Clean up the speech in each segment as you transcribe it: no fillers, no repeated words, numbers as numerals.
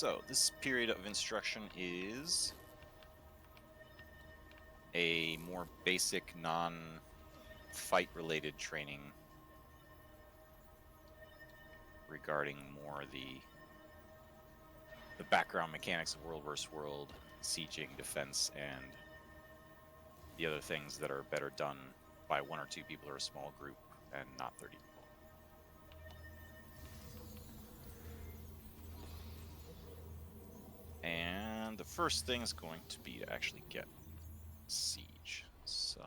So, this period of instruction is a more basic, non-fight related training regarding more the background mechanics of World vs. World, sieging, defense, and the other things that are better done by one or two people or a small group and not 30 people. And the first thing is going to be to actually get siege. So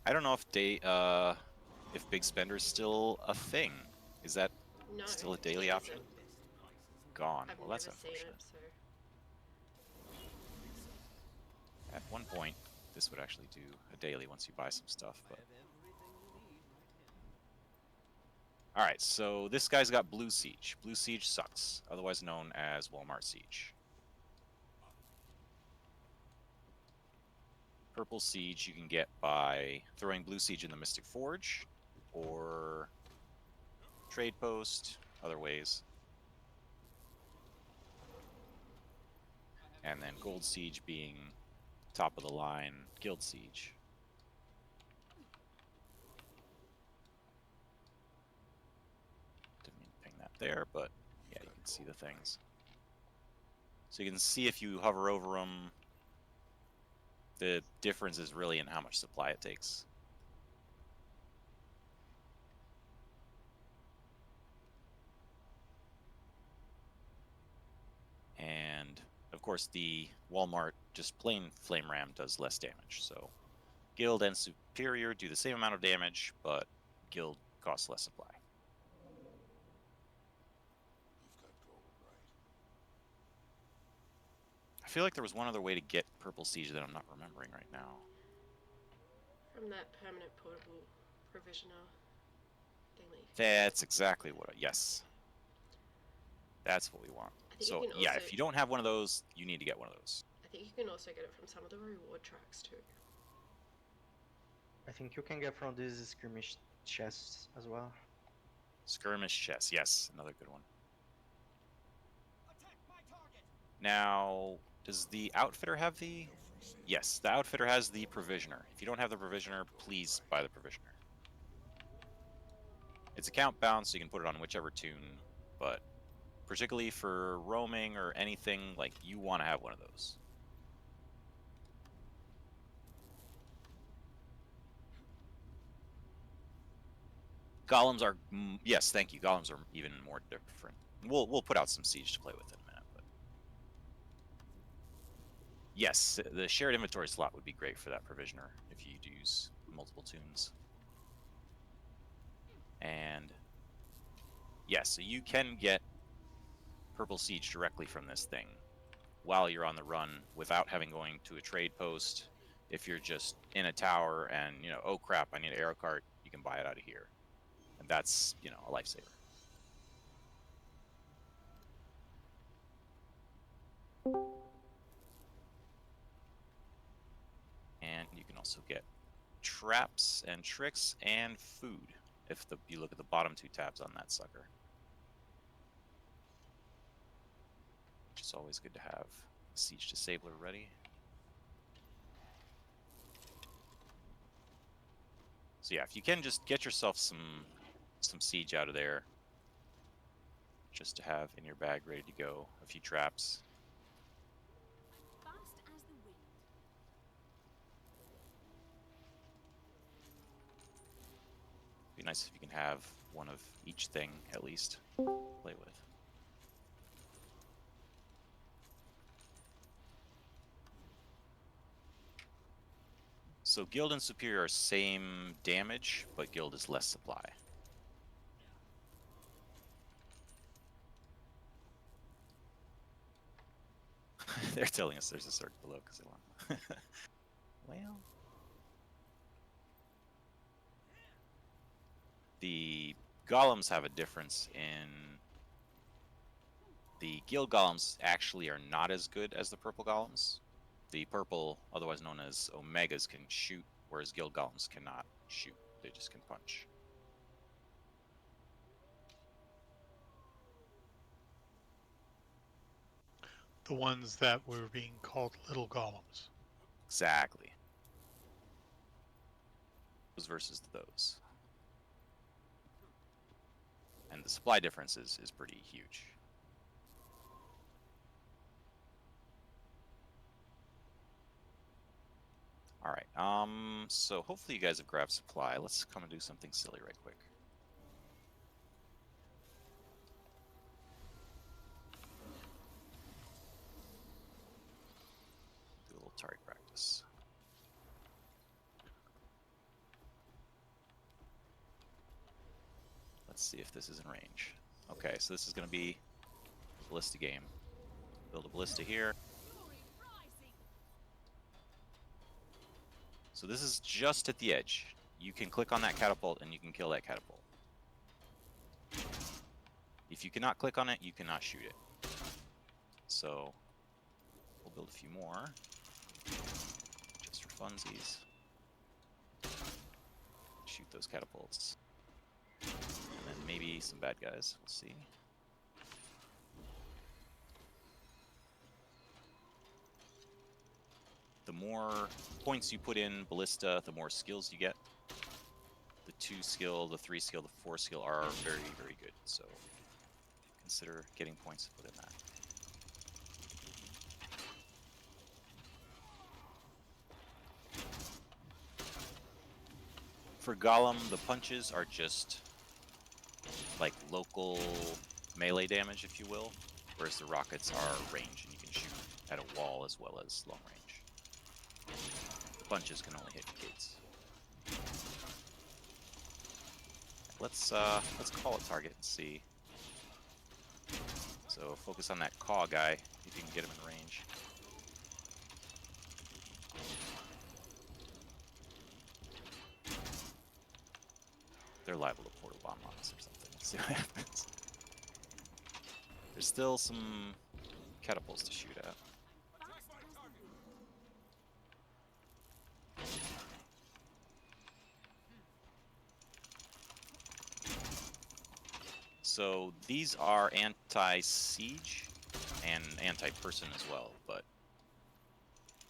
I don't know if Big Spender is still a thing. Is that No, still a it daily option? isn't. Gone. I've Well, that's never seen unfortunate. it, so. At one point, this would actually do a daily once you buy some stuff, but alright, so this guy's got Blue Siege. Blue Siege sucks, otherwise known as Walmart Siege. Purple Siege you can get by throwing Blue Siege in the Mystic Forge, or Trade Post, other ways. And then Gold Siege being top of the line Guild Siege. Didn't mean to ping that there, but yeah, you can see the things. So you can see if you hover over them, the difference is really in how much supply it takes. And of course, the Walmart just plain Flame Ram does less damage. So Guild and Superior do the same amount of damage, but Guild costs less supply. I feel like there was one other way to get Purple Siege that I'm not remembering right now. From that permanent portable provisioner thingy. That's exactly what. Yes, that's what we want. I think you So can yeah, also. if you don't have one of those, you need to get one of those. I think you can also get it from some of the reward tracks too. I think you can get from these skirmish chests as well. Skirmish chest, yes, another good one. Now, does the Outfitter have the... Yes, the Outfitter has the Provisioner. If you don't have the Provisioner, please buy the Provisioner. It's account bound, so you can put it on whichever tune, but particularly for roaming or anything, like, you want to have one of those. Golems are... Yes, thank you. Golems are even more different. We'll put out some Siege to play with in a minute, but... Yes, the shared inventory slot would be great for that Provisioner if you use multiple tunes. And yes, so you can get Purple Siege directly from this thing while you're on the run without having going to a trade post. If you're just in a tower and, you know, oh crap, I need an arrow cart, you can buy it out of here. And that's, you know, a lifesaver. And you can also get traps and tricks and food if you look at the bottom two tabs on that sucker. Which is always good to have a Siege Disabler ready. So yeah, if you can just get yourself some Siege out of there, just to have in your bag ready to go, a few traps. Fast as the wind. Be nice if you can have one of each thing at least to play with. So Guild and Superior are same damage, but Guild is less supply. They're telling us there's a circle below because they want. Well, the golems have a difference in the Guild golems actually are not as good as the purple golems. The purple, otherwise known as Omegas, can shoot, whereas Guild golems cannot shoot. They just can punch. The ones that were being called little golems. Exactly. Those versus those. And the supply difference is pretty huge. All right. So hopefully you guys have grabbed supply. Let's come and do something silly right quick. Do a little target practice. Let's see if this is in range. Okay, so this is going to be a ballista game. Build a ballista here. So this is just at the edge. You can click on that catapult and you can kill that catapult. If you cannot click on it, you cannot shoot it. So we'll build a few more, just for funsies. Shoot those catapults. And then maybe some bad guys, we'll see. The more points you put in ballista, the more skills you get. The 2 skill, the 3 skill, the 4 skill are very, very good. So consider getting points to put in that. For Golem, the punches are just like local melee damage, if you will, whereas the rockets are range and you can shoot at a wall as well as long range. The punches can only hit gates. Let's call a target and see. So focus on that caw guy if you can get him in range. They're liable to portal bomb on us or something. Let's see what happens. There's still some catapults to shoot at. So these are anti-siege and anti-person as well, but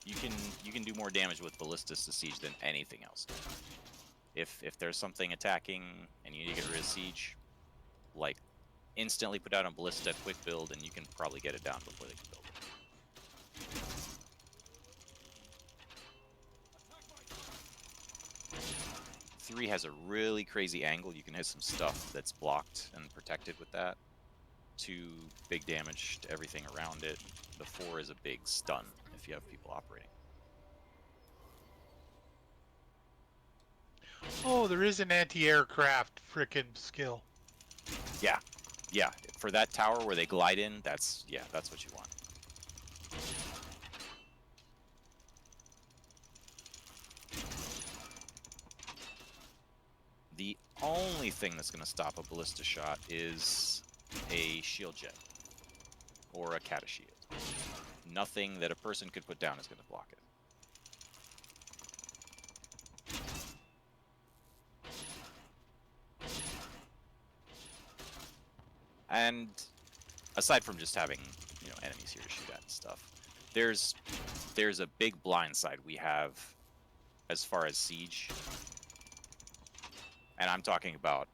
you can do more damage with ballistas to siege than anything else. If there's something attacking and you need to get rid of siege, like instantly put out a ballista, quick build, and you can probably get it down before they can build it. 3 has a really crazy angle. You can hit some stuff that's blocked and protected with that. 2, big damage to everything around it. The 4 is a big stun if you have people operating. Oh, there is an anti-aircraft frickin' skill. Yeah, yeah. For that tower where they glide in, that's what you want. The only thing that's going to stop a ballista shot is a shield jet or a cata shield. Nothing that a person could put down is going to block it. And aside from just having, enemies here to shoot at and stuff, there's a big blind side we have as far as siege. And I'm talking about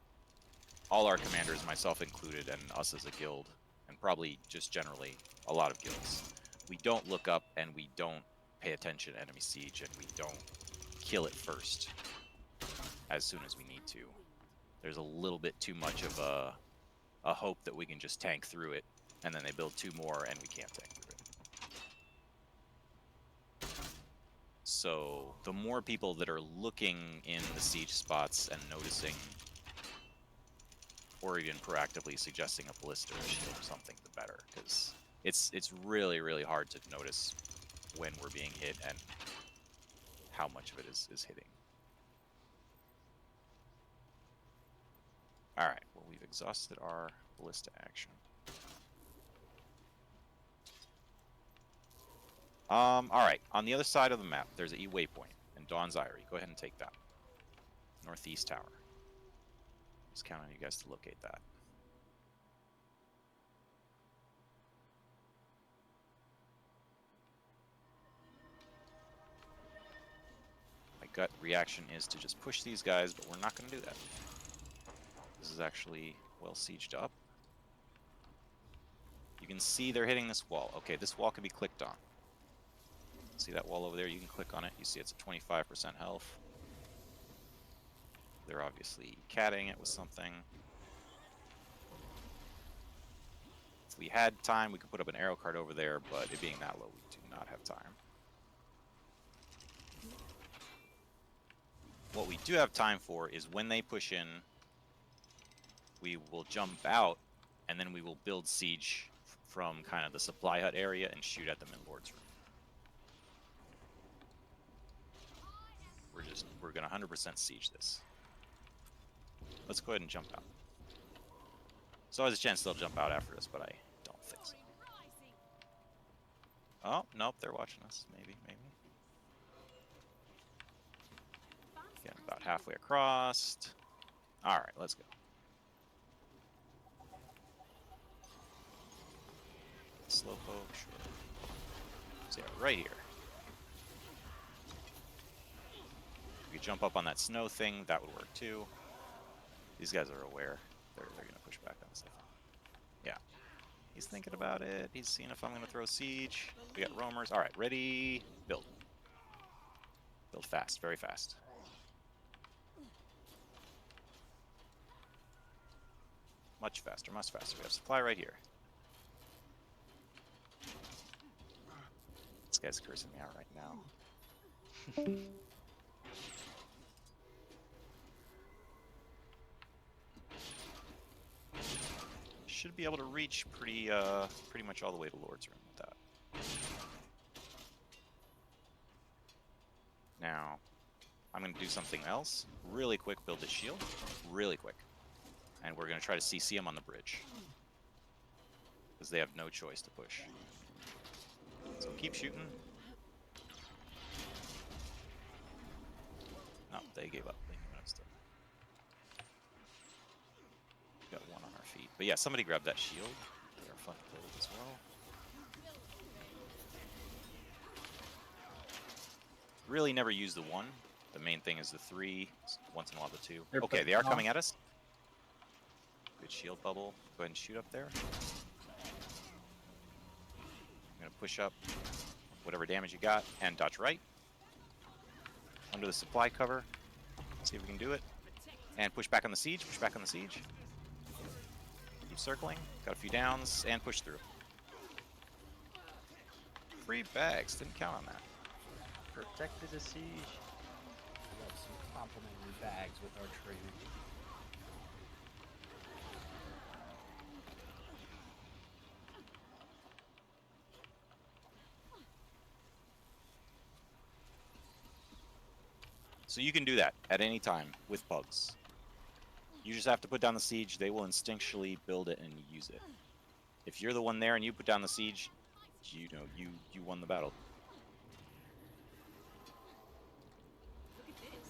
all our commanders, myself included, and us as a guild, and probably just generally a lot of guilds. We don't look up and we don't pay attention to enemy siege, and we don't kill it first as soon as we need to. There's a little bit too much of a hope that we can just tank through it, and then they build 2 more and we can't tank through it. So the more people that are looking in the siege spots and noticing, or even proactively suggesting a ballista or a shield or something, the better, because it's really, really hard to notice when we're being hit and how much of it is hitting. Alright, well, we've exhausted our ballista action. Alright, on the other side of the map, there's an E waypoint, and Dawn's Eyrie. Go ahead and take that. Northeast tower. Just count on you guys to locate that. My gut reaction is to just push these guys, but we're not going to do that. This is actually well sieged up. You can see they're hitting this wall. Okay, this wall can be clicked on. See that wall over there? You can click on it. You see it's at 25% health. They're obviously catting it with something. If we had time, we could put up an arrow card over there, but it being that low, we do not have time. What we do have time for is when they push in, we will jump out, and then we will build siege from kind of the supply hut area and shoot at them in Lord's Room. We're gonna 100% siege this. Let's go ahead and jump out. There's always a chance they'll jump out after us, but I don't think so. Oh, nope, they're watching us. Maybe. Getting about halfway across. Alright, let's go. Slowpoke, sure. So yeah, right here. We could jump up on that snow thing, that would work too. These guys are aware. They're gonna push back on this, I think. Yeah. He's thinking about it. He's seeing if I'm gonna throw siege. We got roamers. Alright, ready, build. Build fast, very fast. Much faster, much faster. We have supply right here. This guy's cursing me out right now. Should be able to reach pretty much all the way to Lord's Room with that. Now, I'm going to do something else. Really quick, build this shield. Really quick. And we're going to try to CC him on the bridge. Because they have no choice to push. So keep shooting. No, they gave up. They gave up still. Got one on our feet. But yeah, somebody grab that shield. They're fun to play with as well. Really never use the 1. The main thing is the 3. Once in a while the 2. They're Okay, they putting are on. coming at us. Good shield bubble. Go ahead and shoot up there. I'm going to push up whatever damage you got and dodge right. Under the supply cover. See if we can do it. And push back on the siege. Push back on the siege. Keep circling. Got a few downs. And push through. Free bags. Didn't count on that. Protected the siege. We got some complimentary bags with our trade. So you can do that at any time with bugs. You just have to put down the siege. They will instinctually build it and use it. If you're the one there and you put down the siege, you know you won the battle. Look at this.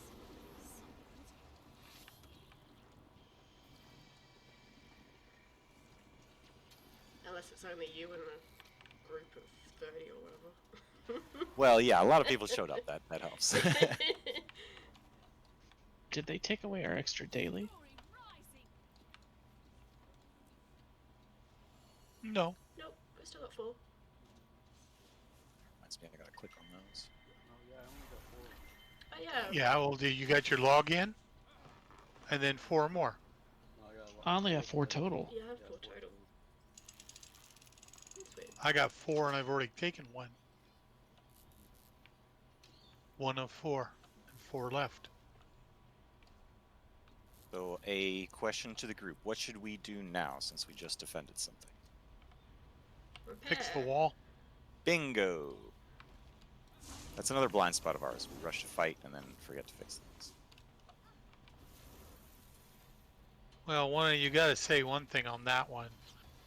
Unless it's only you and a group of 30 or whatever. Well, yeah, a lot of people showed up. That helps. Did they take away our extra daily? No. Nope, we still got 4. Reminds me, I gotta click on those. Oh yeah, I only got 4. Oh yeah. Yeah, well, you got your login, and then 4 more. No, I got I only have 4 total. Yeah, I have 4 total. That's weird. I got 4 and I've already taken 1. 1 of 4, and 4 left. So a question to the group. What should we do now since we just defended something? Fix the Repair. wall. Bingo! That's another blind spot of ours. We rush to fight and then forget to fix things. Well, you got to say one thing on that one.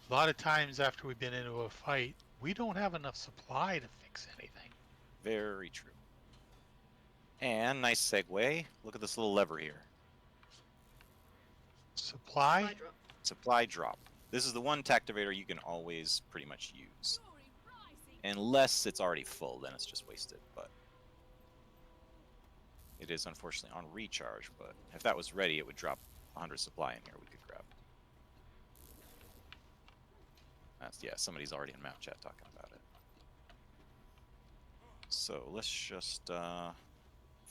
A lot of times after we've been into a fight, we don't have enough supply to fix anything. Very true. And nice segue. Look at this little lever here. supply? Supply drop. Supply drop. This is the one tactivator you can always pretty much use. Unless it's already full, then it's just wasted, but it is unfortunately on recharge, but if that was ready, it would drop 100 supply in here we could grab. That's, yeah, somebody's already in map chat talking about it. So let's just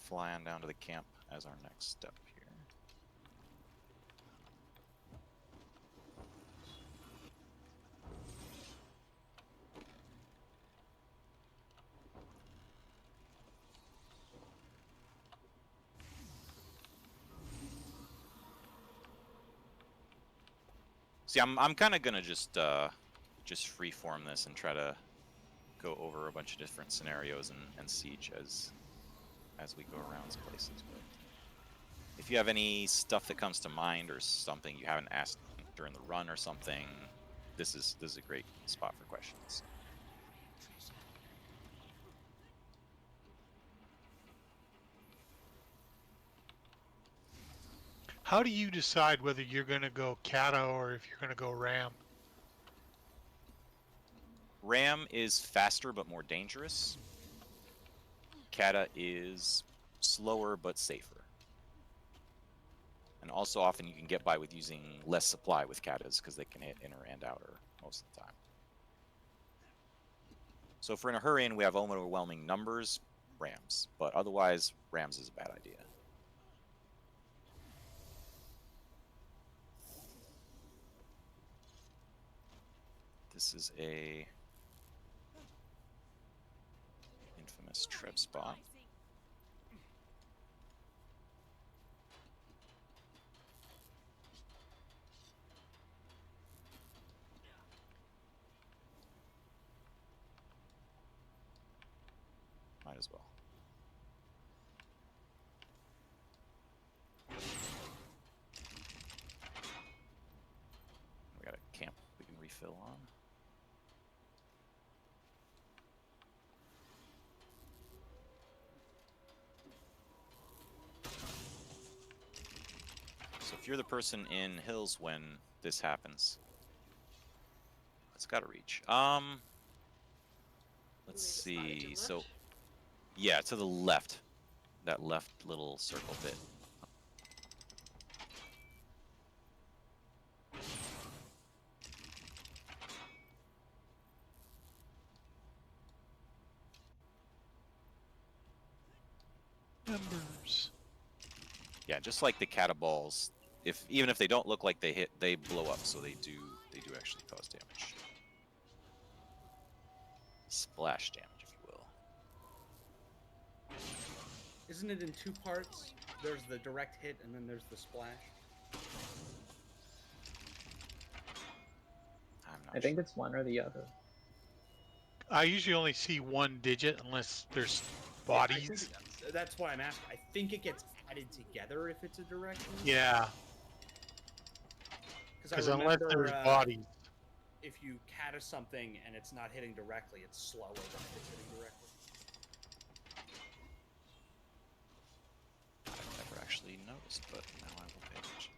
fly on down to the camp as our next step here. See, I'm kind of gonna just freeform this and try to go over a bunch of different scenarios and siege as we go around these places. But if you have any stuff that comes to mind or something you haven't asked during the run or something, this is a great spot for questions. How do you decide whether you're going to go Kata or if you're going to go Ram? Ram is faster but more dangerous. Kata is slower but safer. And also often you can get by with using less supply with Katas because they can hit inner and outer most of the time. So if we're in a hurry and we have overwhelming numbers, Rams. But otherwise, Rams is a bad idea. This is a infamous trip spot. Might as well. We got a camp we can refill on. So if you're the person in hills when this happens, it's got to reach. Let's see. So, yeah, to the left, that left little circle bit. Numbers. Yeah, just like the cataballs, even if they don't look like they hit, they blow up, so they do actually cause damage. Splash damage, if you will. Isn't it in two parts? There's the direct hit and then there's the splash. I'm not I think sure. it's one or the other. I usually only see one digit unless there's Yeah, I bodies. think that's why I'm asking. I think it gets added together if it's a direct hit. Yeah, because unless there's bodies. If you cata something and it's not hitting directly, it's slower than if it's hitting directly. I've never actually noticed, but now I will pay attention.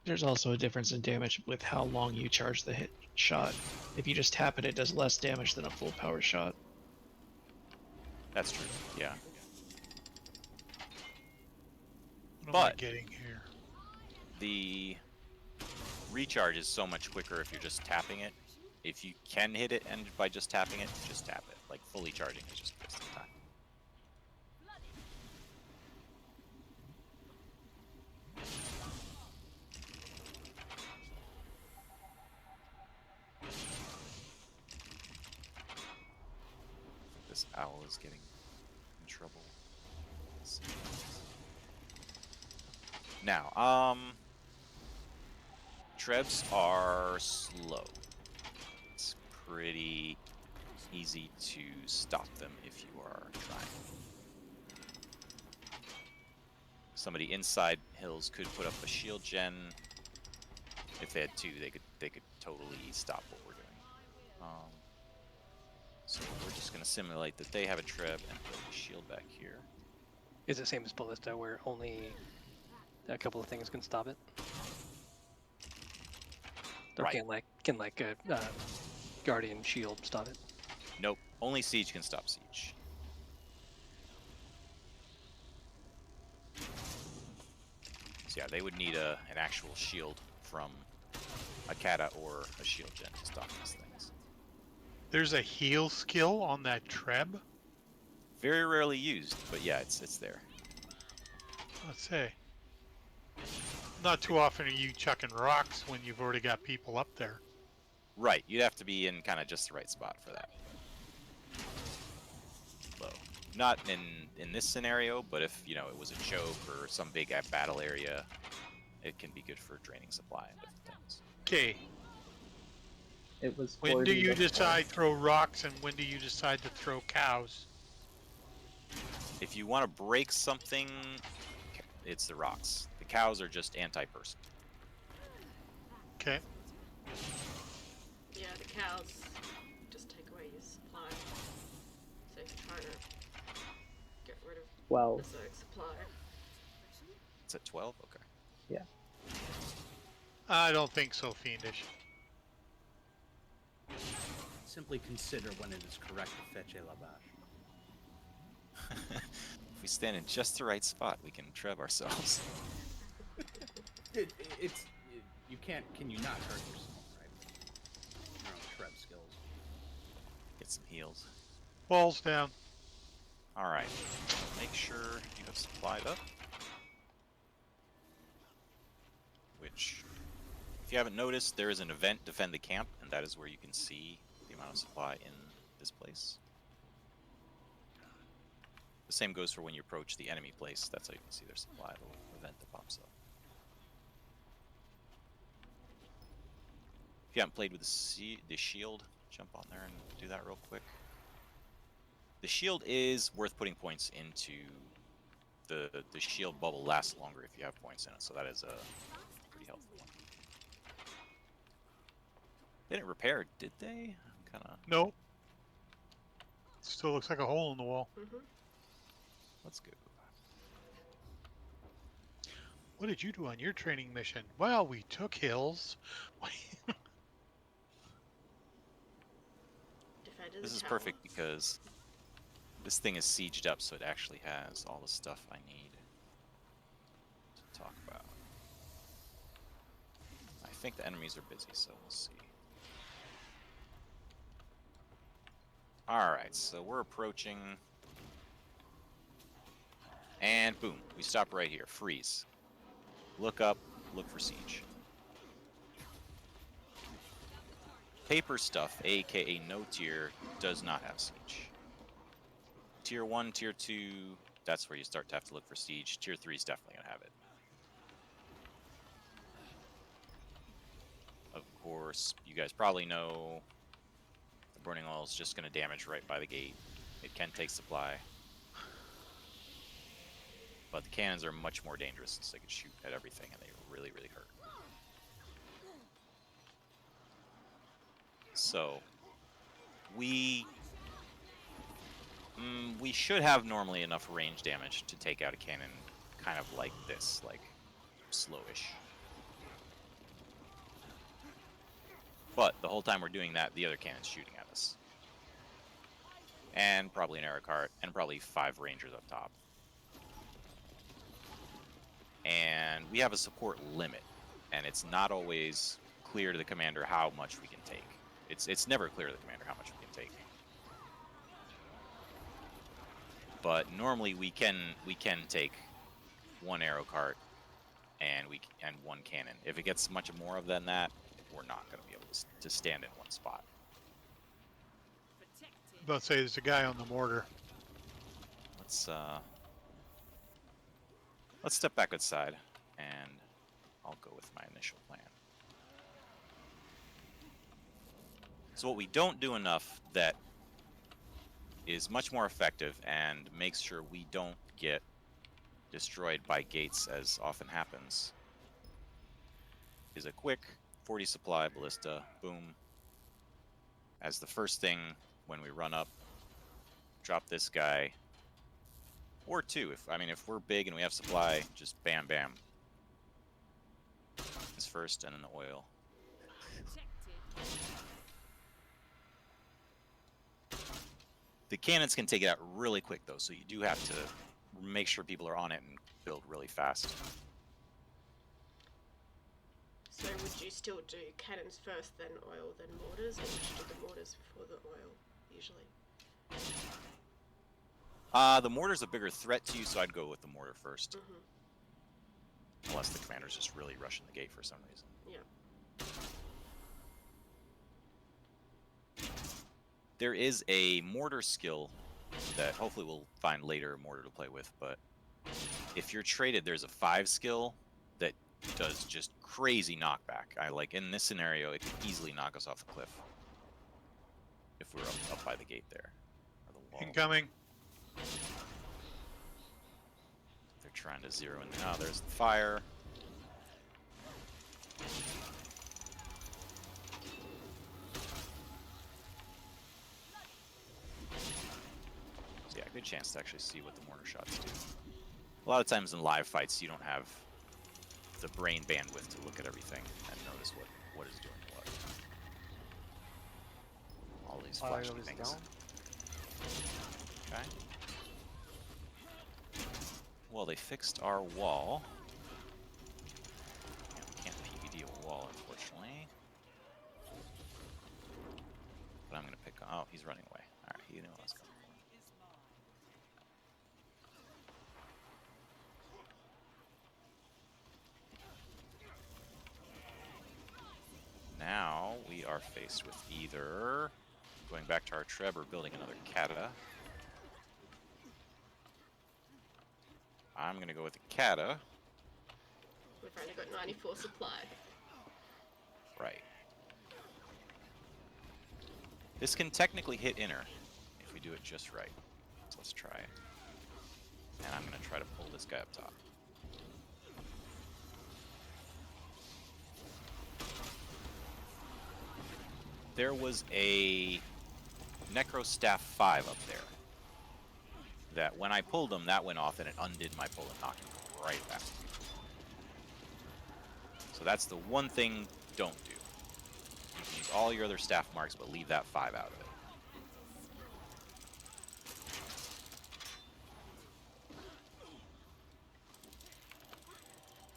There's also a difference in damage with how long you charge the hit shot. If you just tap it, it does less damage than a full power shot. That's true, yeah. What am I But- getting here? The recharge is so much quicker if you're just tapping it. If you can hit it and by just tapping it, just tap it. Like fully charging is just wasting time. This owl is getting in trouble. Let's see. Now, Trebs are slow. It's pretty easy to stop them if you are trying. Somebody inside hills could put up a shield gen. If they had two, they could totally stop what we're doing. So we're just gonna simulate that they have a treb and put a shield back here. Is it same as Ballista where only a couple of things can stop it. Or Right. can like a guardian shield stop it. Nope. Only siege can stop siege. So yeah, they would need an actual shield from a kata or a shield gen to stop these things. There's a heal skill on that Treb. Very rarely used, but yeah, it's there. Let's say. Not too often are you chucking rocks when you've already got people up there. Right, you'd have to be in kind of just the right spot for that. Low. Not in this scenario, but if it was a choke or some big battle area, it can be good for draining supply and different things. Okay. It was. When do 40 you before. decide throw rocks and when do you decide to throw cows? If you want to break something, it's the rocks. The cows are just anti-person. Okay. Yeah, the cows just take away your supply. So if you're trying to get rid of 12. the Zerg supply. It's at 12? Okay. Yeah. I don't think so, Fiendish. Simply consider when it is correct to fetch a lavash. If we stand in just the right spot, we can treb ourselves. You can't. Can you not hurt yourself, right? Your own treb skills. Get some heals. Walls down. Alright. Make sure you have supplied up. Which, if you haven't noticed, there is an event, Defend the Camp, and that is where you can see the amount of supply in this place. The same goes for when you approach the enemy place. That's how you can see their supply, the little event that pops up. If you haven't played with the shield, jump on there and do that real quick. The shield is worth putting points into. The shield bubble lasts longer if you have points in it, so that is a pretty helpful one. They didn't repair, did they? Kind of. Nope. Still looks like a hole in the wall. Mm-hmm. Let's go. What did you do on your training mission? Well, we took hills. Defended This the is tower. perfect because this thing is sieged up, so it actually has all the stuff I need to talk about. I think the enemies are busy, so we'll see. Alright, so we're approaching. And boom, we stop right here. Freeze. Look up, look for siege. Paper stuff, aka no tier, does not have siege. Tier 1, Tier 2, that's where you start to have to look for siege. Tier 3 is definitely going to have it. Of course, you guys probably know the burning oil is just going to damage right by the gate. It can take supply. But the cannons are much more dangerous since they can shoot at everything and they really, really hurt. So, we should have normally enough range damage to take out a cannon kind of like this, like slowish. But the whole time we're doing that, the other cannon's shooting at us. And probably an arrow cart, and probably 5 rangers up top. And we have a support limit, and it's not always clear to the commander how much we can take. It's never clear to the commander how much we can take. But normally we can take 1 arrow cart and 1 cannon. If it gets much more than that, we're not going to be able to stand in one spot. About to say there's a guy on the mortar. Let's step back outside, and I'll go with my initial plan. So what we don't do enough that is much more effective and makes sure we don't get destroyed by gates as often happens is a quick 40 supply ballista, boom, as the first thing when we run up, drop this guy, or 2. If we're big and we have supply, just bam, bam, This first, and then the oil. The cannons can take it out really quick, though, so you do have to make sure people are on it and build really fast. So would you still do cannons first, then oil, then mortars, or would you do the mortars before the oil, usually? The mortar's a bigger threat to you, so I'd go with the mortar first. Mm-hmm. Unless the commander's just really rushing the gate for some reason. Yeah. There is a mortar skill that hopefully we'll find later mortar to play with, but if you're traded, there's a 5 skill that does just crazy knockback. I like in this scenario, it could easily knock us off the cliff if we're up by the gate there or the wall. Incoming. They're trying to zero in. Oh, there's the fire. So yeah, good chance to actually see what the mortar shots do. A lot of times in live fights, you don't have the brain bandwidth to look at everything and notice what is doing what. All these Fire flashy is things. down. Okay. Well, they fixed our wall. Yeah, we can't PVD a wall, unfortunately. But I'm gonna pick. Oh, he's running away. All right, he knew I was coming. Now we are faced with either going back to our Treb or building another Kata. I'm gonna go with the Kata. We've only got 94 supply. Right. This can technically hit inner if we do it just right. So let's try it. And I'm gonna try to pull this guy up top. There was a Necro Staff 5 up there that when I pulled him, that went off and it undid my pull and knocked him right back. So that's the one thing don't do. You can use all your other staff marks, but leave that 5 out of it.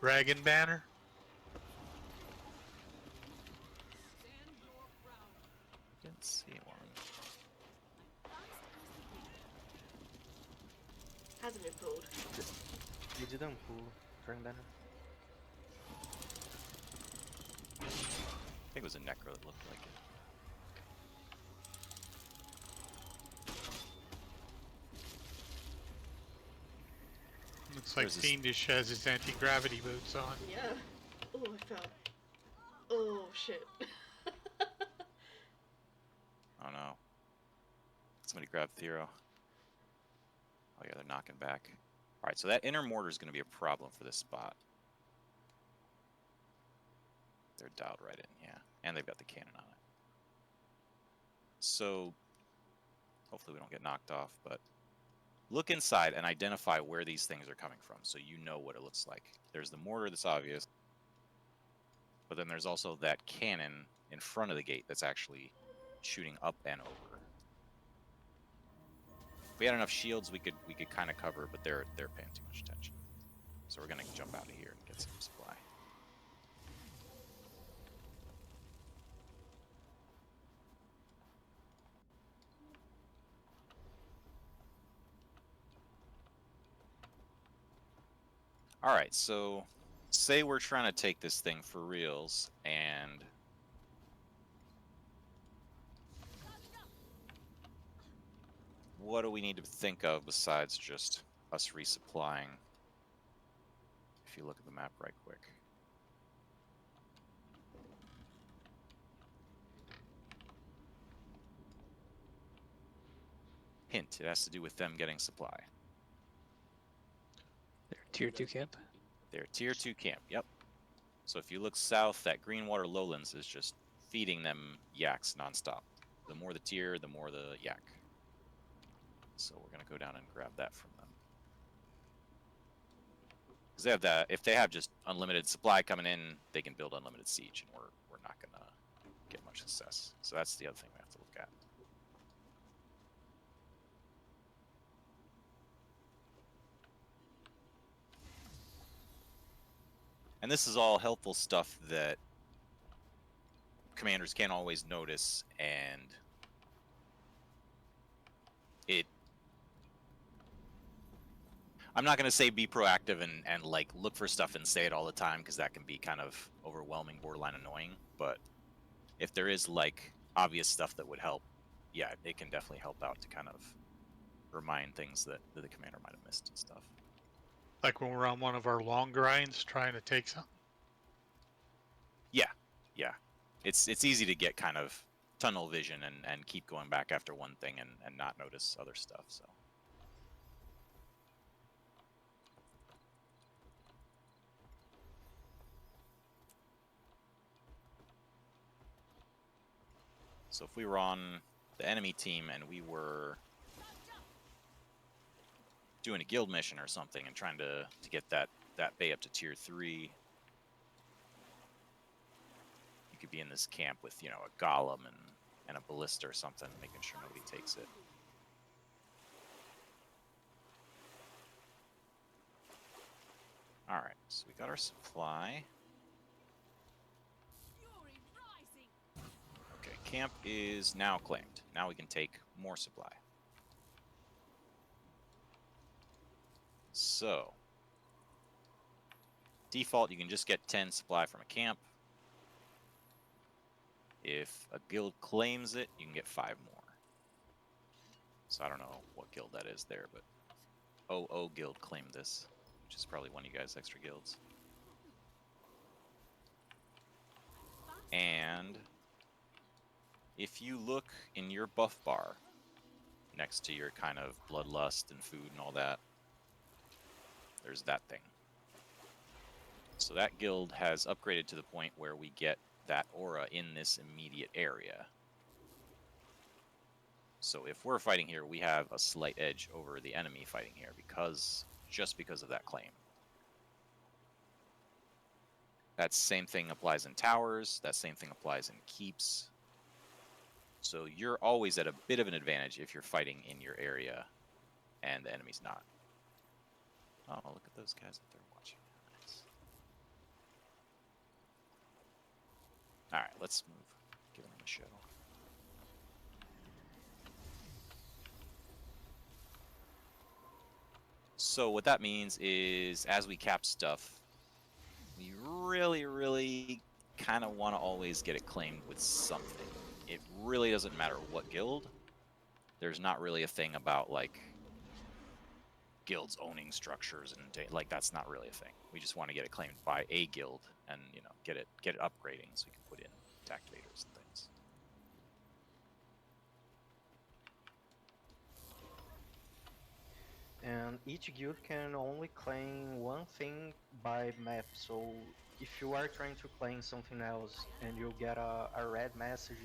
Dragon banner. Didn't see one. Hasn't been pulled. You didn't pull Dragon Banner. I think it was a Necro that looked like it. Looks like There's this- Fiendish has his anti-gravity boots on. Yeah. Oh, I fell. Oh, shit. Oh no. Somebody grab Thero. Oh yeah, they're knocking back. Alright, so that inner mortar is going to be a problem for this spot. They're dialed right in, yeah. And they've got the cannon on it. So, hopefully we don't get knocked off, but look inside and identify where these things are coming from so you know what it looks like. There's the mortar that's obvious, but then there's also that cannon in front of the gate that's actually shooting up and over. If we had enough shields, we could kind of cover, but they're paying too much attention. So we're gonna jump out of here and get some supply. All right, so say we're trying to take this thing for reals, and what do we need to think of besides just us resupplying? If you look at the map right quick. Hint, it has to do with them getting supply. They're tier 2 camp. They're tier 2 camp, yep. So if you look south, that Greenwater Lowlands is just feeding them yaks nonstop. The more the tier, the more the yak. So we're gonna go down and grab that from them. Because they have that. If they have just unlimited supply coming in, they can build unlimited siege, and we're not gonna get much success. So that's the other thing we have to look at. And this is all helpful stuff that commanders can't always notice, and I'm not going to say be proactive and like look for stuff and say it all the time, because that can be kind of overwhelming, borderline annoying. But if there is like obvious stuff that would help, yeah, it can definitely help out to kind of remind things that the commander might have missed and stuff. Like when we're on one of our long grinds trying to take something. Yeah, it's easy to get kind of tunnel vision and keep going back after one thing and not notice other stuff. So. So if we were on the enemy team and we were doing a guild mission or something and trying to get that bay up to tier 3, you could be in this camp with, you know, a golem and a ballista or something, making sure nobody takes it. Alright, so we got our supply. Okay, camp is now claimed. Now we can take more supply. So, default, you can just get 10 supply from a camp. If a guild claims it, you can get 5 more. So I don't know what guild that is there, but OO guild claimed this, which is probably one of you guys' extra guilds. And if you look in your buff bar next to your kind of bloodlust and food and all that, there's that thing. So that guild has upgraded to the point where we get that aura in this immediate area. So if we're fighting here, we have a slight edge over the enemy fighting here just because of that claim. That same thing applies in towers, that same thing applies in keeps. So you're always at a bit of an advantage if you're fighting in your area and the enemy's not. Oh, look at those guys up there watching. Nice. Alright, let's move. Give them a show. So what that means is, as we cap stuff, we really kind of want to always get it claimed with something. It really doesn't matter what guild. There's not really a thing about like guilds owning structures and like that's not really a thing. We just want to get it claimed by a guild and, you know, get it upgrading so we can put in activators and things. And each guild can only claim one thing by map, so if you are trying to claim something else and you get a red message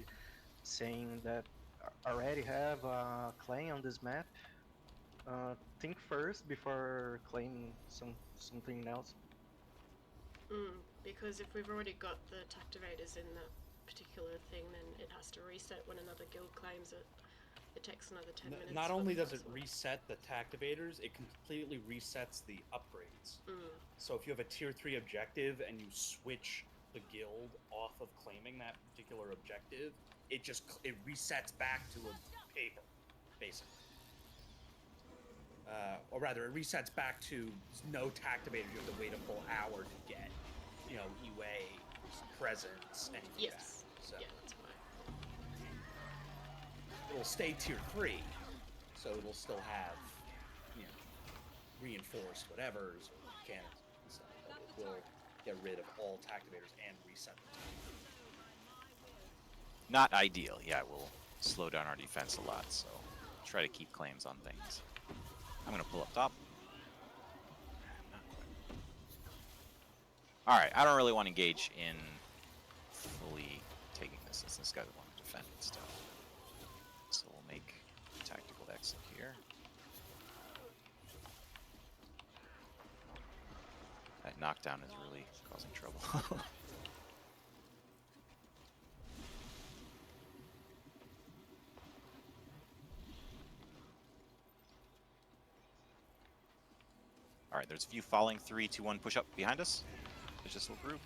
saying that already have a claim on this map, think first before claiming something else. Because if we've already got the tactivators in that particular thing, then it has to reset when another guild claims it. It takes another 10 minutes. Not for only them does to it sort. reset the tactivators, it completely resets the upgrades. So if you have a tier 3 objective and you switch the guild off of claiming that particular objective, it resets back to a paper, basically. Or rather, it resets back to no tactivators. You have to wait a full hour to get, you know, EUA, presents, anything like that. Yes. So Yeah, that's fine. it'll stay tier 3, so it'll still have, you know, reinforced whatevers or cannons and stuff, but it will get rid of all tactivators and reset them. Not ideal. Yeah, it will slow down our defense a lot, so try to keep claims on things. I'm going to pull up top. Alright, I don't really want to engage in fully taking this since this guy would want to defend and stuff. So we'll make a tactical exit here. That knockdown is really causing trouble. All right, there's a few falling. 3, 2, 1, push up behind us. There's this little group.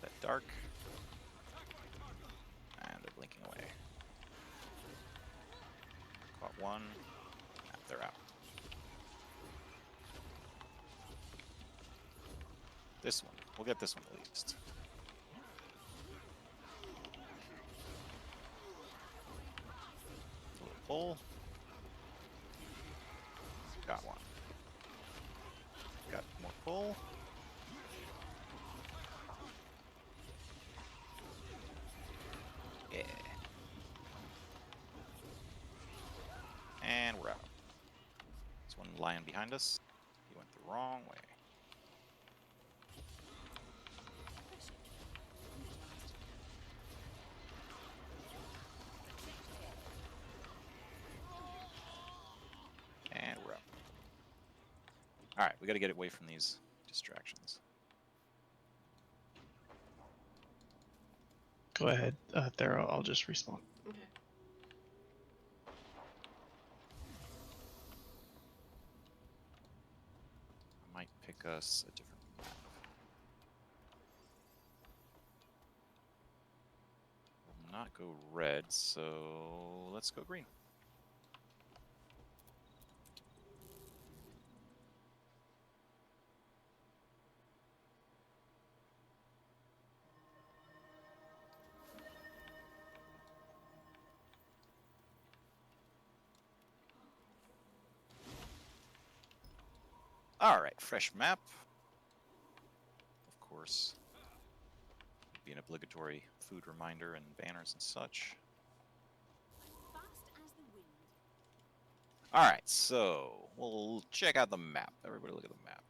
That dark. And they're blinking away. Caught one. Ah, they're out. This one. We'll get this one at least. A little pull. Got one. Got more pull. Yeah. And we're out. There's one lion behind us. He went the wrong way. And we're up. Alright, we gotta get away from these distractions. Go ahead, Thero. I'll just respawn. Okay. I might pick us a different map. Will not go red, so let's go green. All right, fresh map. Of course, be an obligatory food reminder and banners and such. All right, so we'll check out the map. Everybody look at the map.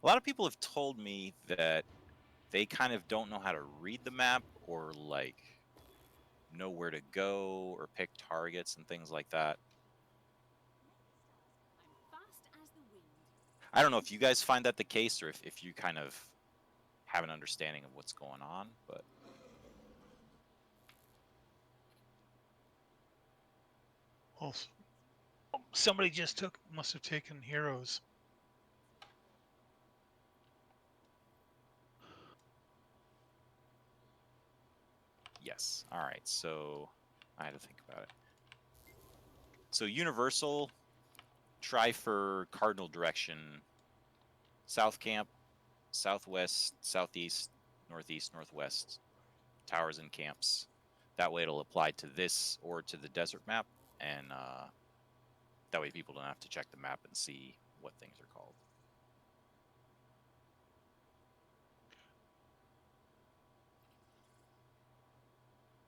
A lot of people have told me that they kind of don't know how to read the map or like know where to go or pick targets and things like that. I don't know if you guys find that the case or if you kind of have an understanding of what's going on, but Also, somebody just must have taken heroes. yes. All right, so I had to think about it. So universal, try for cardinal direction. South camp, southwest, southeast, northeast, northwest. Towers and camps. That way it'll apply to this or to the desert map, and that way people don't have to check the map and see what things are called.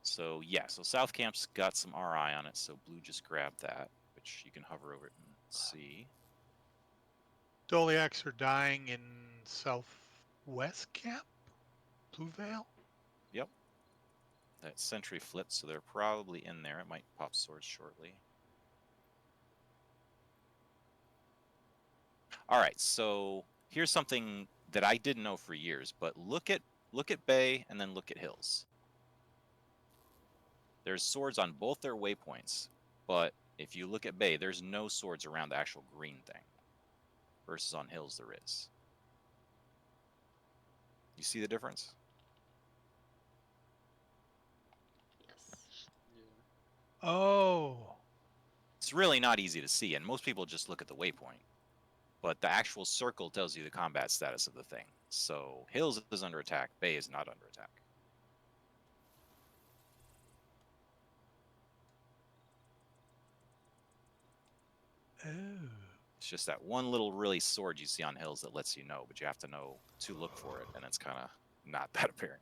So yeah, so South Camp's got some RI on it, so blue just grabbed that, which you can hover over it and see. Doliacs are dying in southwest camp? Blue Vale? Yep. That sentry flipped, so they're probably in there. It might pop swords shortly. All right, so here's something that I didn't know for years, but look at Bay and then look at hills. There's swords on both their waypoints, but if you look at Bay, there's no swords around the actual green thing. Versus on hills there is. You see the difference? Yes. Oh. It's really not easy to see, and most people just look at the waypoint. But the actual circle tells you the combat status of the thing. So hills is under attack, Bay is not under attack. Oh. It's just that one little really sword you see on hills that lets you know, but you have to know to look for it, and it's kind of not that apparent.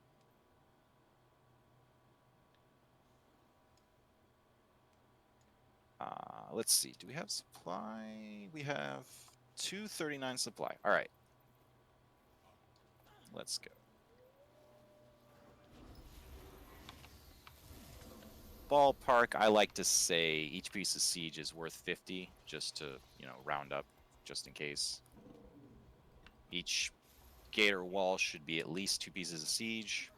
Let's see. Do we have supply? We have 239 supply. All right. Let's go. ballpark, I like to say each piece of siege is worth 50, just to, round up, just in case. Each gate or wall should be at least 2 pieces of siege.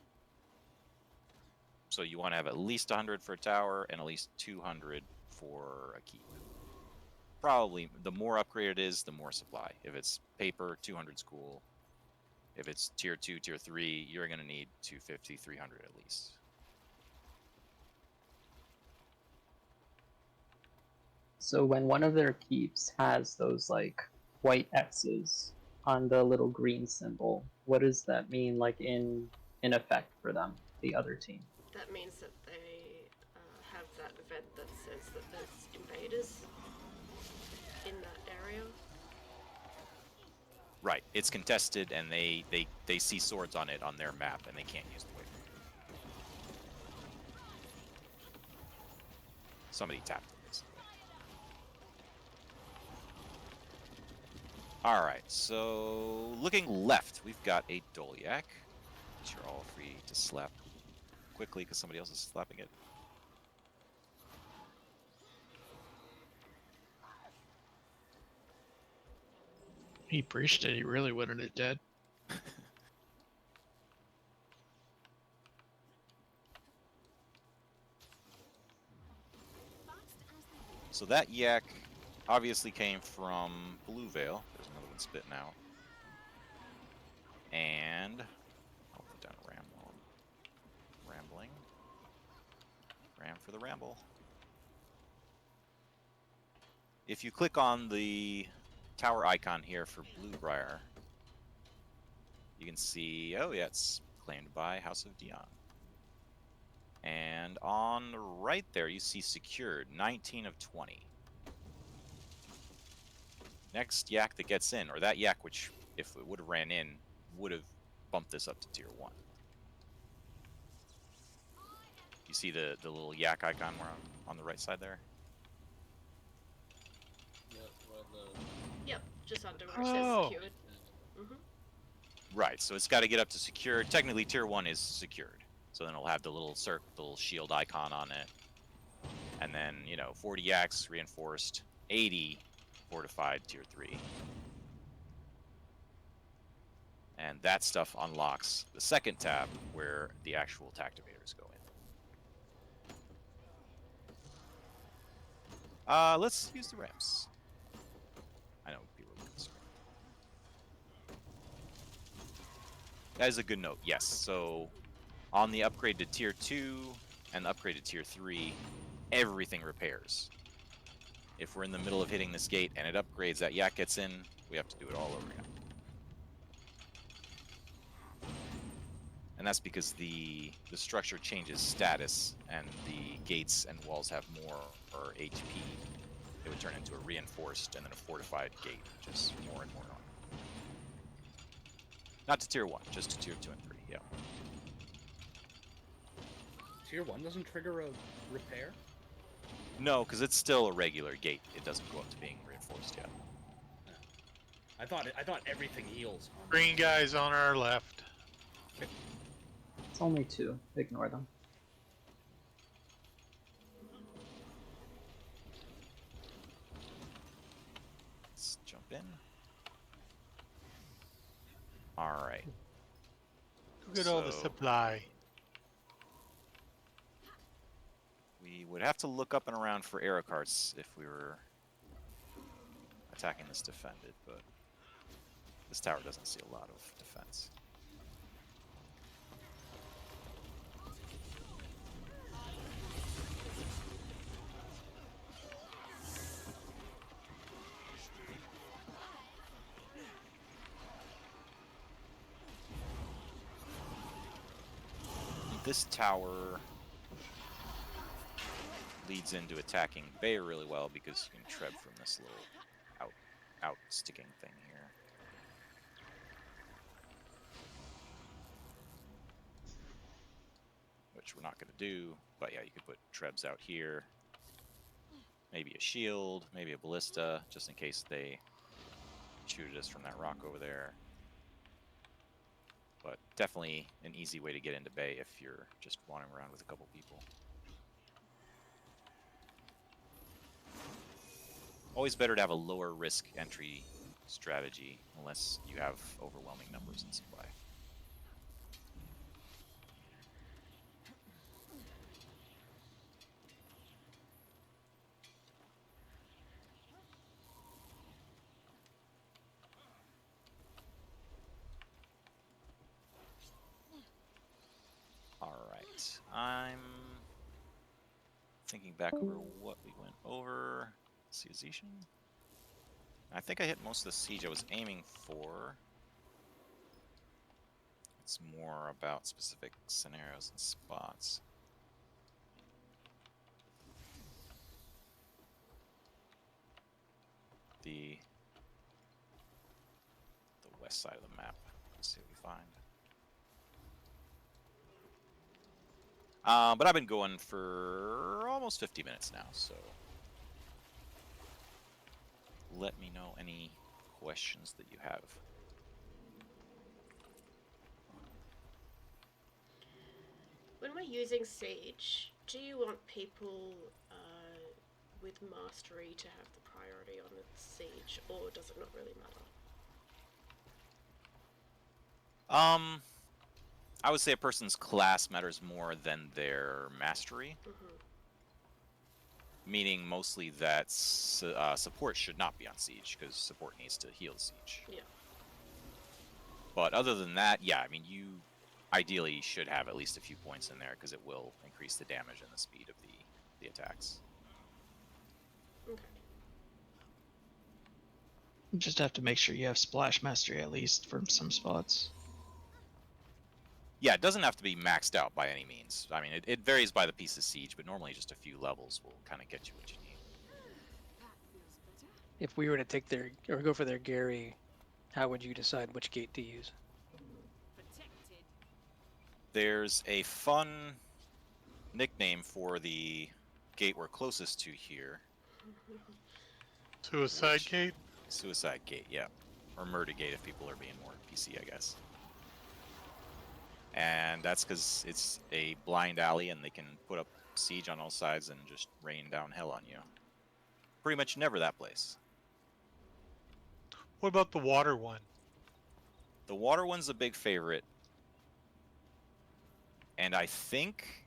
So you want to have at least 100 for a tower and at least 200 for a keep. Probably the more upgraded it is, the more supply. If it's paper, 200's cool. If it's tier 2, tier 3, you're going to need 250, 300 at least. So when one of their keeps has those like white X's on the little green symbol, what does that mean like in effect for them, the other team? That means that they have that event that says that there's invaders in that area. Right, it's contested, and they see swords on it on their map, and they can't use the waypoint. Somebody tapped them, basically. All right, so looking left, we've got a Dolyak, which you're all free to slap quickly because somebody else is slapping it. He breached it. He really wanted it dead. So that yak obviously came from Blue Veil. There's another one spitting out. And I'll put down rambling. Ram for the ramble. If you click on the tower icon here for Bluebriar, you can see, oh yeah, it's claimed by House of Dion. And on the right there, you see secured, 19 of 20. Next yak that gets in, or that yak which, if it would have ran in, would have bumped this up to tier 1. You see the little yak icon on the right side there? Yep, just under where it Oh. says secured. Right, so it's got to get up to secured. Technically, tier 1 is secured. So then it'll have the little circle shield icon on it. And then, 40 yaks reinforced, 80 fortified tier 3. And that stuff unlocks the second tab where the actual tactivators go in. Let's use the ramps. I know people are concerned. That is a good note, yes. So on the upgrade to tier 2 and the upgrade to tier 3, everything repairs. If we're in the middle of hitting this gate and it upgrades, that yak gets in, we have to do it all over again. And that's because the structure changes status and the gates and walls have more HP. It would turn into a reinforced and then a fortified gate, which is more and more on. Not to tier 1, just to tier 2 and 3, yeah. Tier 1 doesn't trigger a repair? No, because it's still a regular gate. It doesn't go up to being reinforced yet. I thought everything heals. Green guys on our left. It's only 2. Ignore them. Let's jump in. All right. Look at all the So- supply. We would have to look up and around for arrow carts if we were attacking this defended, but this tower doesn't see a lot of defense. This tower leads into attacking Bay really well because you can tread from this little out sticking thing here. Which we're not going to do, but yeah, you could put trebs out here. Maybe a shield, maybe a ballista, just in case they shoot at us from that rock over there. But definitely an easy way to get into Bay if you're just wandering around with a couple people. Always better to have a lower risk entry strategy unless you have overwhelming numbers in supply. Alright, I'm thinking back over what we went over. Siezation? I think I hit most of the siege I was aiming for. It's more about specific scenarios and spots. The west side of the map. Let's see what we find. But I've been going for almost 50 minutes now, so let me know any questions that you have. When we're using Siege, do you want people with mastery to have the priority on the siege, or does it not really matter? I would say a person's class matters more than their mastery. Meaning mostly that support should not be on siege, because support needs to heal siege. Yeah. But other than that, yeah, I mean, you ideally should have at least a few points in there, because it will increase the damage and the speed of the attacks. Okay. You just have to make sure you have splash mastery at least for some spots. Yeah, it doesn't have to be maxed out by any means. I mean, it varies by the piece of siege, but normally just a few levels will kind of get you what you need. If we were to take their or go for their Gary, how would you decide which gate to use? There's a fun nickname for the gate we're closest to here. Suicide Gate? Suicide Gate, yeah. Or Murder Gate if people are being more PC, I guess. And that's because it's a blind alley and they can put up siege on all sides and just rain down hell on you. Pretty much never that place. What about the water one? The water one's a big favorite. And I think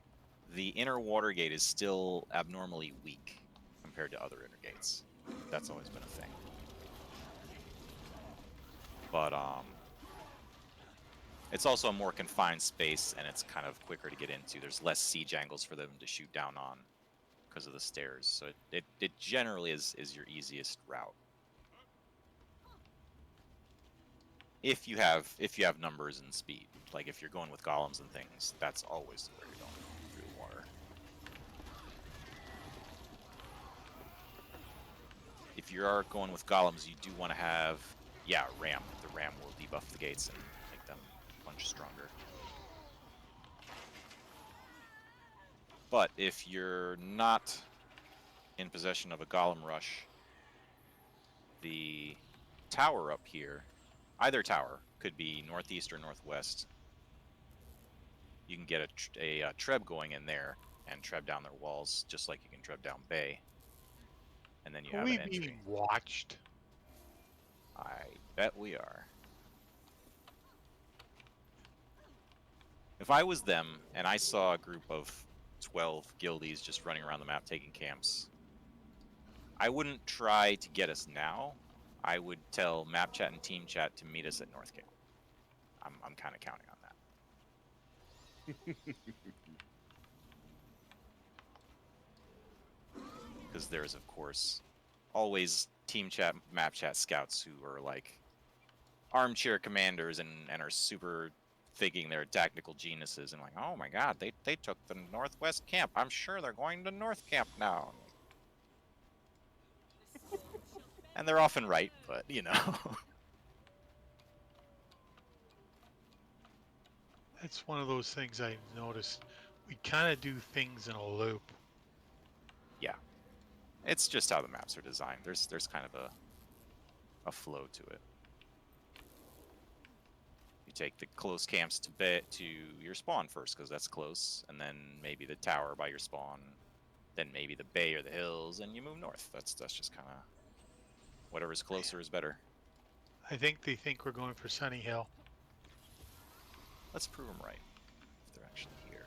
the inner water gate is still abnormally weak compared to other inner gates. That's always been a thing. But it's also a more confined space, and it's kind of quicker to get into. There's less siege angles for them to shoot down on because of the stairs. So it generally is your easiest route. If you have numbers and speed. Like if you're going with golems and things, that's always where you're going, through the water. If you are going with golems, you do want to have, yeah, ram. The ram will debuff the gates and make them punch stronger. But if you're not in possession of a golem rush, the tower up here, either tower, could be northeast or northwest. You can get a treb going in there and treb down their walls, just like you can treb down bay. And then you have an Are we entry. being watched? I bet we are. If I was them and I saw a group of 12 guildies just running around the map taking camps, I wouldn't try to get us now. I would tell map chat and team chat to meet us at North Camp. I'm kind of counting on that. Because there's, of course, always team chat, map chat scouts who are like armchair commanders and are super thinking they're tactical geniuses and like, oh my god, they took the northwest camp. I'm sure they're going to North Camp now. And they're often right, but you know. That's one of those things I've noticed. We kind of do things in a loop. Yeah. It's just how the maps are designed. There's kind of a flow to it. You take the close camps to your spawn first, because that's close, and then maybe the tower by your spawn, then maybe the bay or the hills, and you move north. That's just kind of Whatever's closer is better. I think they think we're going for Sunny Hill. Let's prove them right. If they're actually here.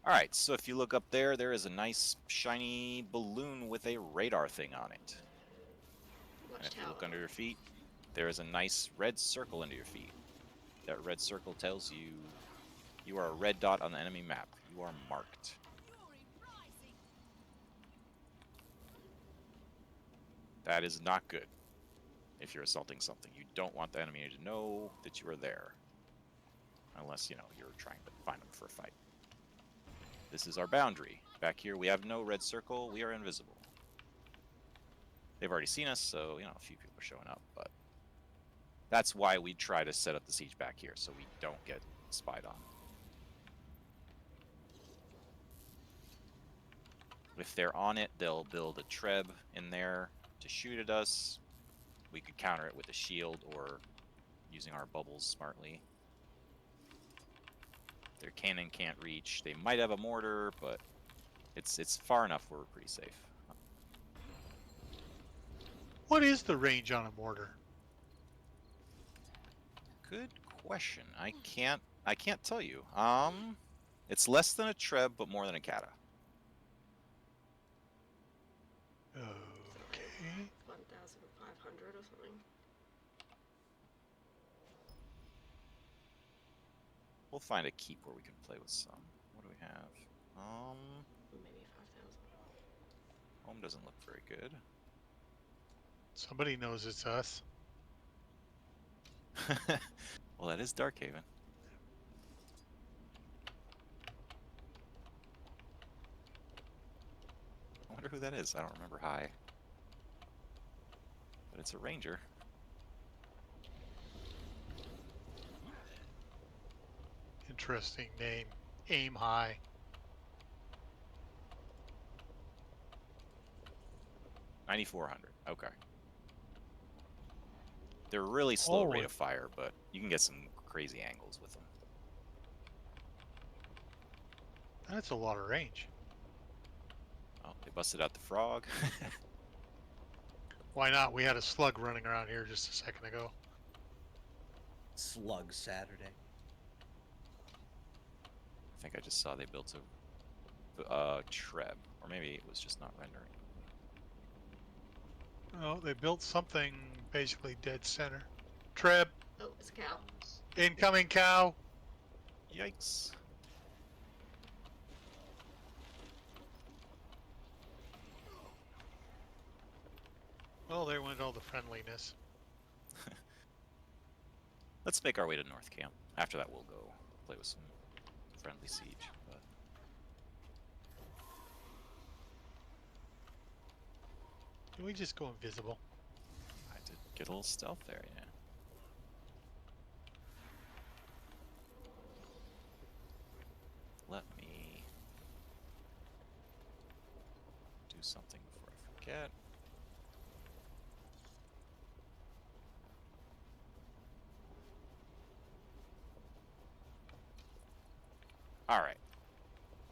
Alright, so if you look up there, there is a nice shiny balloon with a radar thing on it. And if you look under your feet, there is a nice red circle under your feet. That red circle tells you you are a red dot on the enemy map. You are marked. That is not good if you're assaulting something. You don't want the enemy to know that you are there. Unless, you know, you're trying to find them for a fight. This is our boundary. Back here we have no red circle. We are invisible. They've already seen us, so, you know, a few people are showing up, but that's why we try to set up the siege back here, so we don't get spied on. If they're on it, they'll build a treb in there to shoot at us. We could counter it with a shield or using our bubbles smartly. Their cannon can't reach. They might have a mortar, but it's far enough where we're pretty safe. What is the range on a mortar? Good question. I can't tell you. It's less than a treb, but more than a kata. Okay. 1,500 or something. We'll find a keep where we can play with some. What do we have? Maybe 5,000. Home doesn't look very good. Somebody knows it's us. Well, that is Darkhaven. I wonder who that is. I don't remember High. But it's a ranger. Interesting name. Aim high. $9,400. Okay. They're really slow rate Oh. of fire, but you can get some crazy angles with them. That's a lot of range. Oh, they busted out the frog. Why not? We had a slug running around here just a second ago. Slug Saturday. I think I just saw they built a treb, or maybe it was just not rendering. Oh, they built something basically dead center. Treb, Oh, it's a cow. incoming cow. Yikes. Well, there went all the friendliness. Let's make our way to North Camp. After that, we'll go play with some friendly siege. But Can we just go invisible? I did get a little stealth there, yeah. Let me do something before I forget. Alright.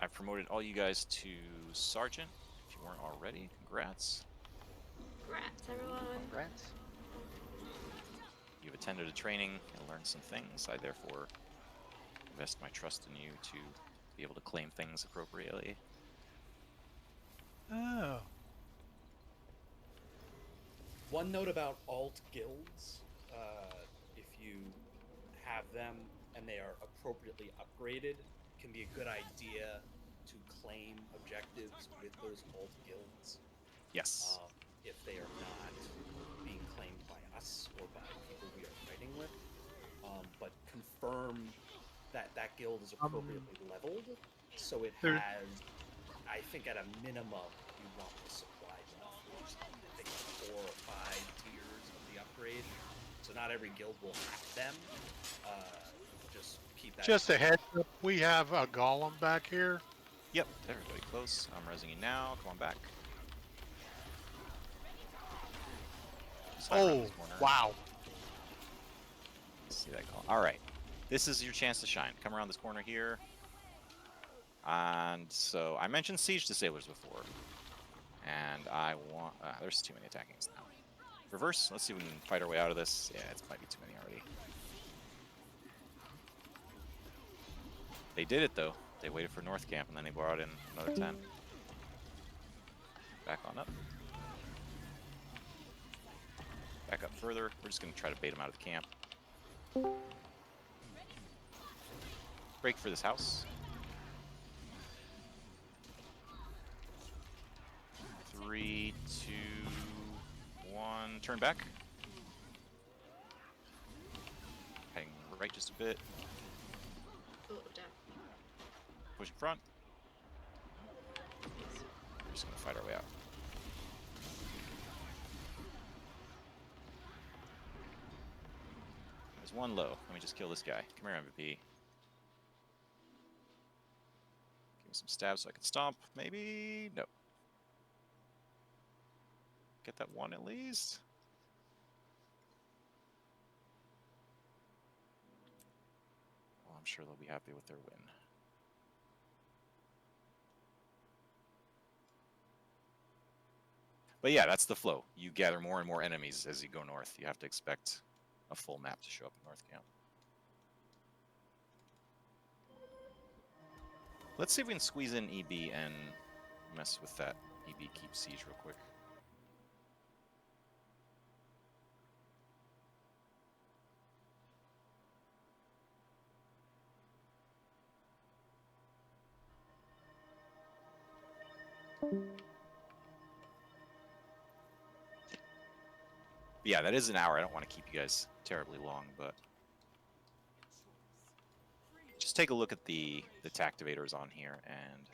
I've promoted all you guys to Sergeant. If you weren't already, congrats. Congrats, everyone. Congrats. You've attended a training and learned some things. I therefore invest my trust in you to be able to claim things appropriately. Oh. One note about alt guilds: if you have them and they are appropriately upgraded, it can be a good idea to claim objectives with those alt guilds. Yes. If they are not being claimed by us or by people we are fighting with, but confirm that that guild is appropriately leveled, so it There- has, I think at a minimum, you want the supply buff, which is I think 4 or 5 tiers of the upgrade. So not every guild will have them. Just keep that. Just a heads up, we have a golem back here. Yep. Everybody close. I'm resing you now. Come on back. Slide around Oh, this corner. wow. See that call. All right. This is your chance to shine. Come around this corner here. And so I mentioned siege disablers before. And I want... there's too many attackings now. Reverse. Let's see if we can fight our way out of this. Yeah, it might be too many already. They did it, though. They waited for North Camp, and then they brought in another 10. Back on up. Back up further. We're just going to try to bait them out of the camp. Break for this house. 3, 2, 1. Turn back. Hang right just a bit. Oh, damn. Push in front. We're just going to fight our way out. There's one low. Let me just kill this guy. Come here, MVP. Give me some stabs so I can stomp. Maybe? No. Get that one at least. Well, I'm sure they'll be happy with their win. But yeah, that's the flow. You gather more and more enemies as you go north. You have to expect a full map to show up in North Camp. Let's see if we can squeeze in EB and mess with that EB keep siege real quick. Yeah, that is an hour. I don't want to keep you guys terribly long, but just take a look at the tactivators on here and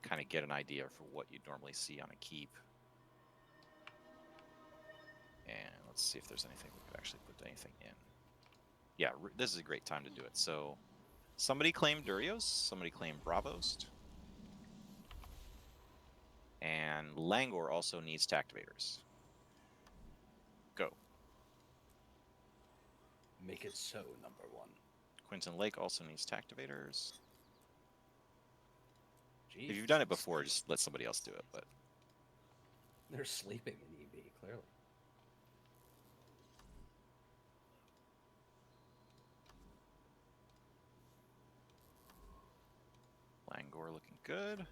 kind of get an idea for what you'd normally see on a keep. And let's see if there's anything we could actually put anything in. Yeah, this is a great time to do it. So somebody claimed Durios, somebody claimed Bravost, and Langor also needs tactivators. Go. Make it so, number one. Quinton Lake also needs tactivators. Jeez. If you've done it before, just let somebody else do it. But they're sleeping in EB, clearly. Langor looking good.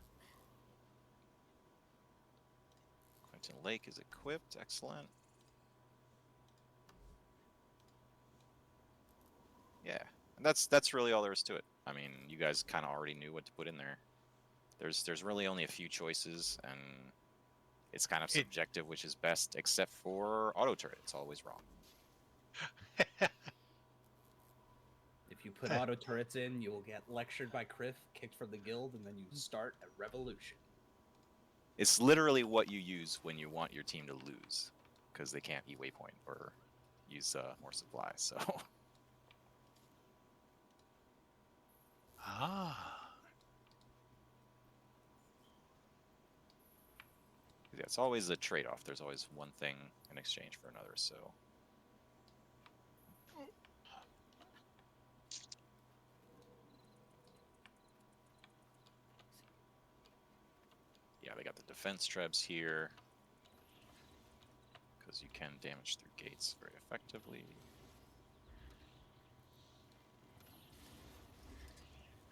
Quinton Lake is equipped. Excellent. Yeah, and that's really all there is to it. I mean, you guys kind of already knew what to put in there. There's really only a few choices, and it's kind of subjective which is best, except for auto turret. It's always wrong. If you put auto turrets in, you will get lectured by Criff, kicked from the guild, and then you start a revolution. It's literally what you use when you want your team to lose, because they can't eat waypoint or use more supply. So. Yeah, it's always a trade-off. There's always one thing in exchange for another. So. Yeah, they got the defense trebs here, because you can damage through gates very effectively.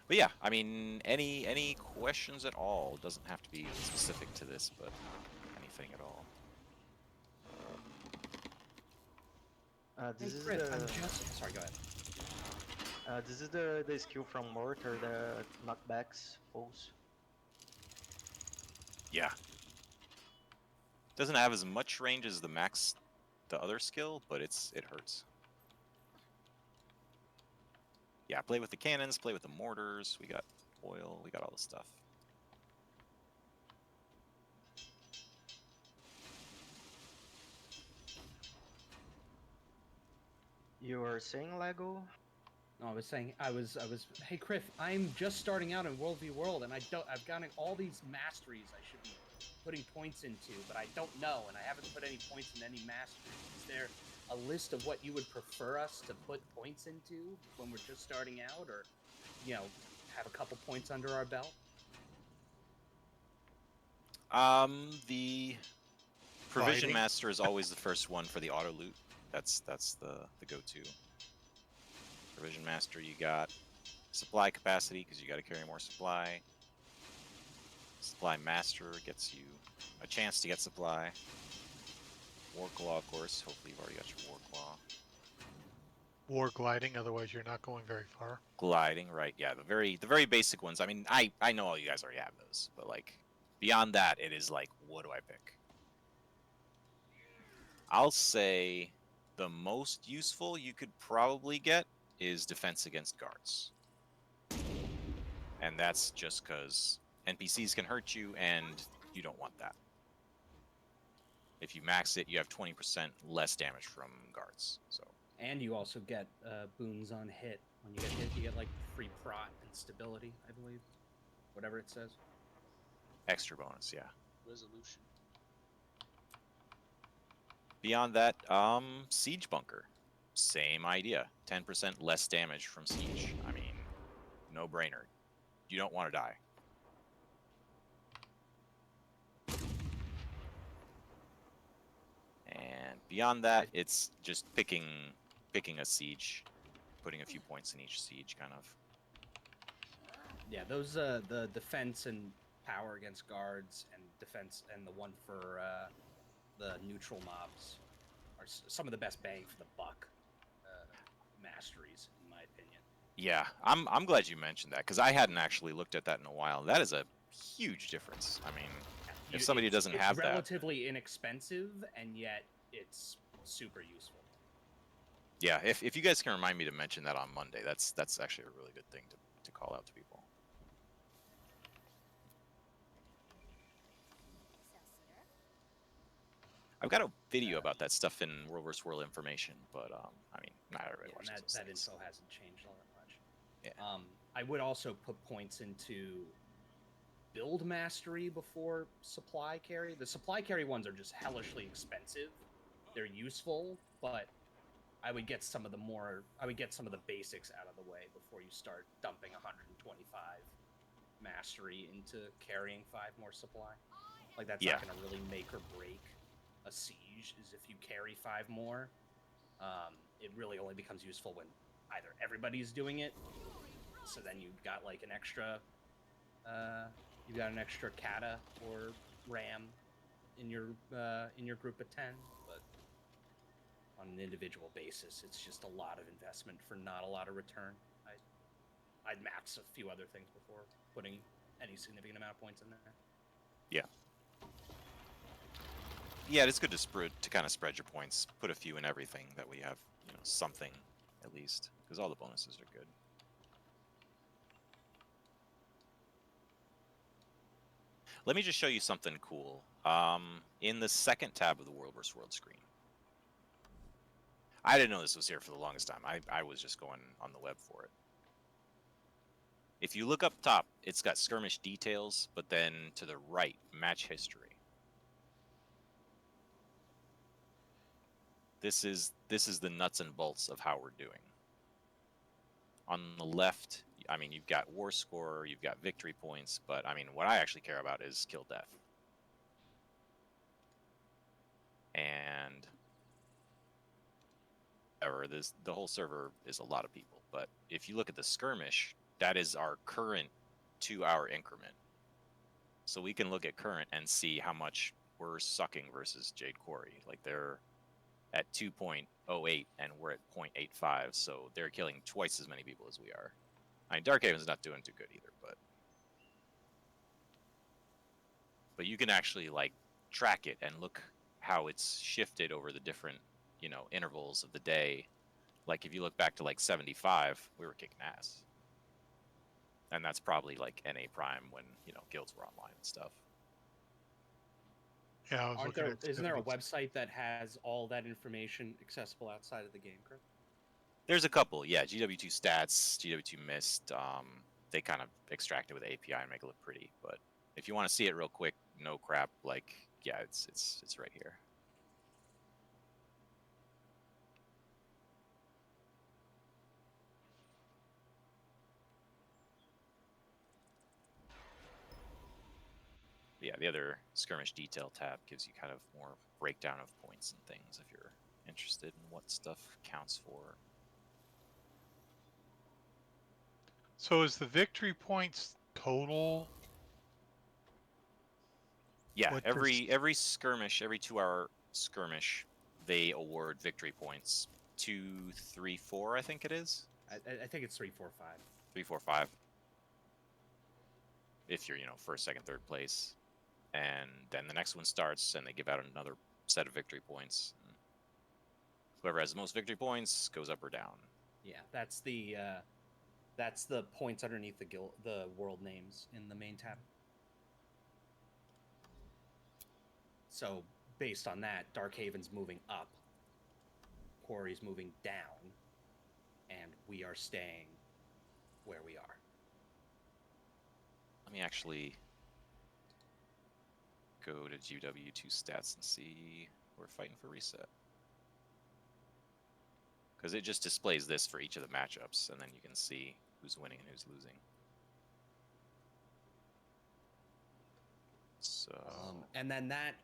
But yeah, I mean, any questions at all? It doesn't have to be specific to this, but anything at all. This is Criff, I'm the just... Sorry, go ahead. this is the skill from Mortar that knockbacks foes. Yeah. Doesn't have as much range as the other skill, but it hurts. Yeah, play with the cannons, play with the mortars. We got oil, we got all the stuff. You are saying Lego? No, I was saying, hey Criff, I'm just starting out in WvW, and I've gotten all these masteries I should be putting points into, but I don't know, and I haven't put any points in any masteries. Is there a list of what you would prefer us to put points into when we're just starting out, or, have a couple points under our belt? The Provision Gliding. Master is always the first one for the auto loot. That's the go-to. Provision Master, you got supply capacity because you got to carry more supply. Supply Master gets you a chance to get supply. War Claw, of course. Hopefully you've already got your War Claw. War gliding, otherwise you're not going very far. Gliding, right? Yeah, the very basic ones. I mean, I know all you guys already have those, but like beyond that, it is like, what do I pick? I'll say the most useful you could probably get is defense against guards. And that's just because NPCs can hurt you, and you don't want that. If you max it, you have 20% less damage from guards. So, And you also get boons on hit. When you get hit, you get like free prot and stability, I believe. Whatever it says. extra bonus, yeah. Resolution. Beyond that, Siege Bunker. Same idea. 10% less damage from Siege. I mean, no brainer. You don't want to die. And beyond that, it's just picking a siege, putting a few points in each siege, kind of. Yeah, those the defense and power against guards and defense and the one for the neutral mobs are some of the best bang for the buck masteries, in my opinion. Yeah, I'm glad you mentioned that because I hadn't actually looked at that in a while. That is a huge difference. I mean, if somebody doesn't have it's that, relatively inexpensive and yet it's super useful. yeah. If you guys can remind me to mention that on Monday, that's actually a really good thing to call out to people. I've got a video about that stuff in World vs. World information, but I mean, not everybody Yeah, watches and those that things. info hasn't changed all that much. Yeah. I would also put points into build mastery before supply carry. The supply carry ones are just hellishly expensive. They're useful, but I would get some of the basics out of the way before you start dumping 125 mastery into carrying 5 more supply. Like that's not going to really make or break a siege. Is if you carry 5 more, it really only becomes useful when either everybody's doing it, so then you've got like an extra, kata or ram in your group of 10, but on an individual basis, it's just a lot of investment for not a lot of return. I'd max a few other things before putting any significant amount of points in there. Yeah, it's good to kind of spread your points, put a few in everything, that we have, something at least, because all the bonuses are good. Let me just show you something cool. In the second tab of the World vs. World screen. I didn't know this was here for the longest time. I was just going on the web for it. If you look up top, it's got skirmish details, but then to the right, match history. This is the nuts and bolts of how we're doing. On the left, I mean, you've got war score, you've got victory points, but I mean, what I actually care about is kill death. And the whole server is a lot of people, but if you look at the skirmish, that is our current 2-hour increment. So we can look at current and see how much we're sucking versus Jade Quarry. Like they're at 2.08 and we're at 0.85, so they're killing twice as many people as we are. I mean, Darkhaven's not doing too good either, but you can actually like track it and look how it's shifted over the different, intervals of the day. Like if you look back to like 75, we were kicking ass. And that's probably like NA Prime when, guilds were online and stuff. Yeah, I was looking at. Isn't there a website that has all that information accessible outside of the game, Chris? There's a couple, yeah. GW2 Stats, GW2 Mist. They kind of extract it with API and make it look pretty. But if you want to see it real quick, no crap, like, yeah, it's right here. Yeah, Yeah, the other skirmish detail tab gives you kind of more breakdown of points and things if you're interested in what stuff counts for. So is the victory points total? Yeah, What every skirmish, every 2-hour skirmish, they award victory points. 2, 3, 4, I think it is. I think it's 3, 4, 5. 3, 4, 5. If you're, first, second, third place. And then the next one starts and they give out another set of victory points. And whoever has the most victory points goes up or down. Yeah, that's the points underneath the world names in the main tab. So based on that, Darkhaven's moving up, Quarry's moving down, and we are staying where we are. Let me actually go to GW2 stats and see we're fighting for reset. Because it just displays this for each of the matchups, and then you can see who's winning and who's losing. So, and then that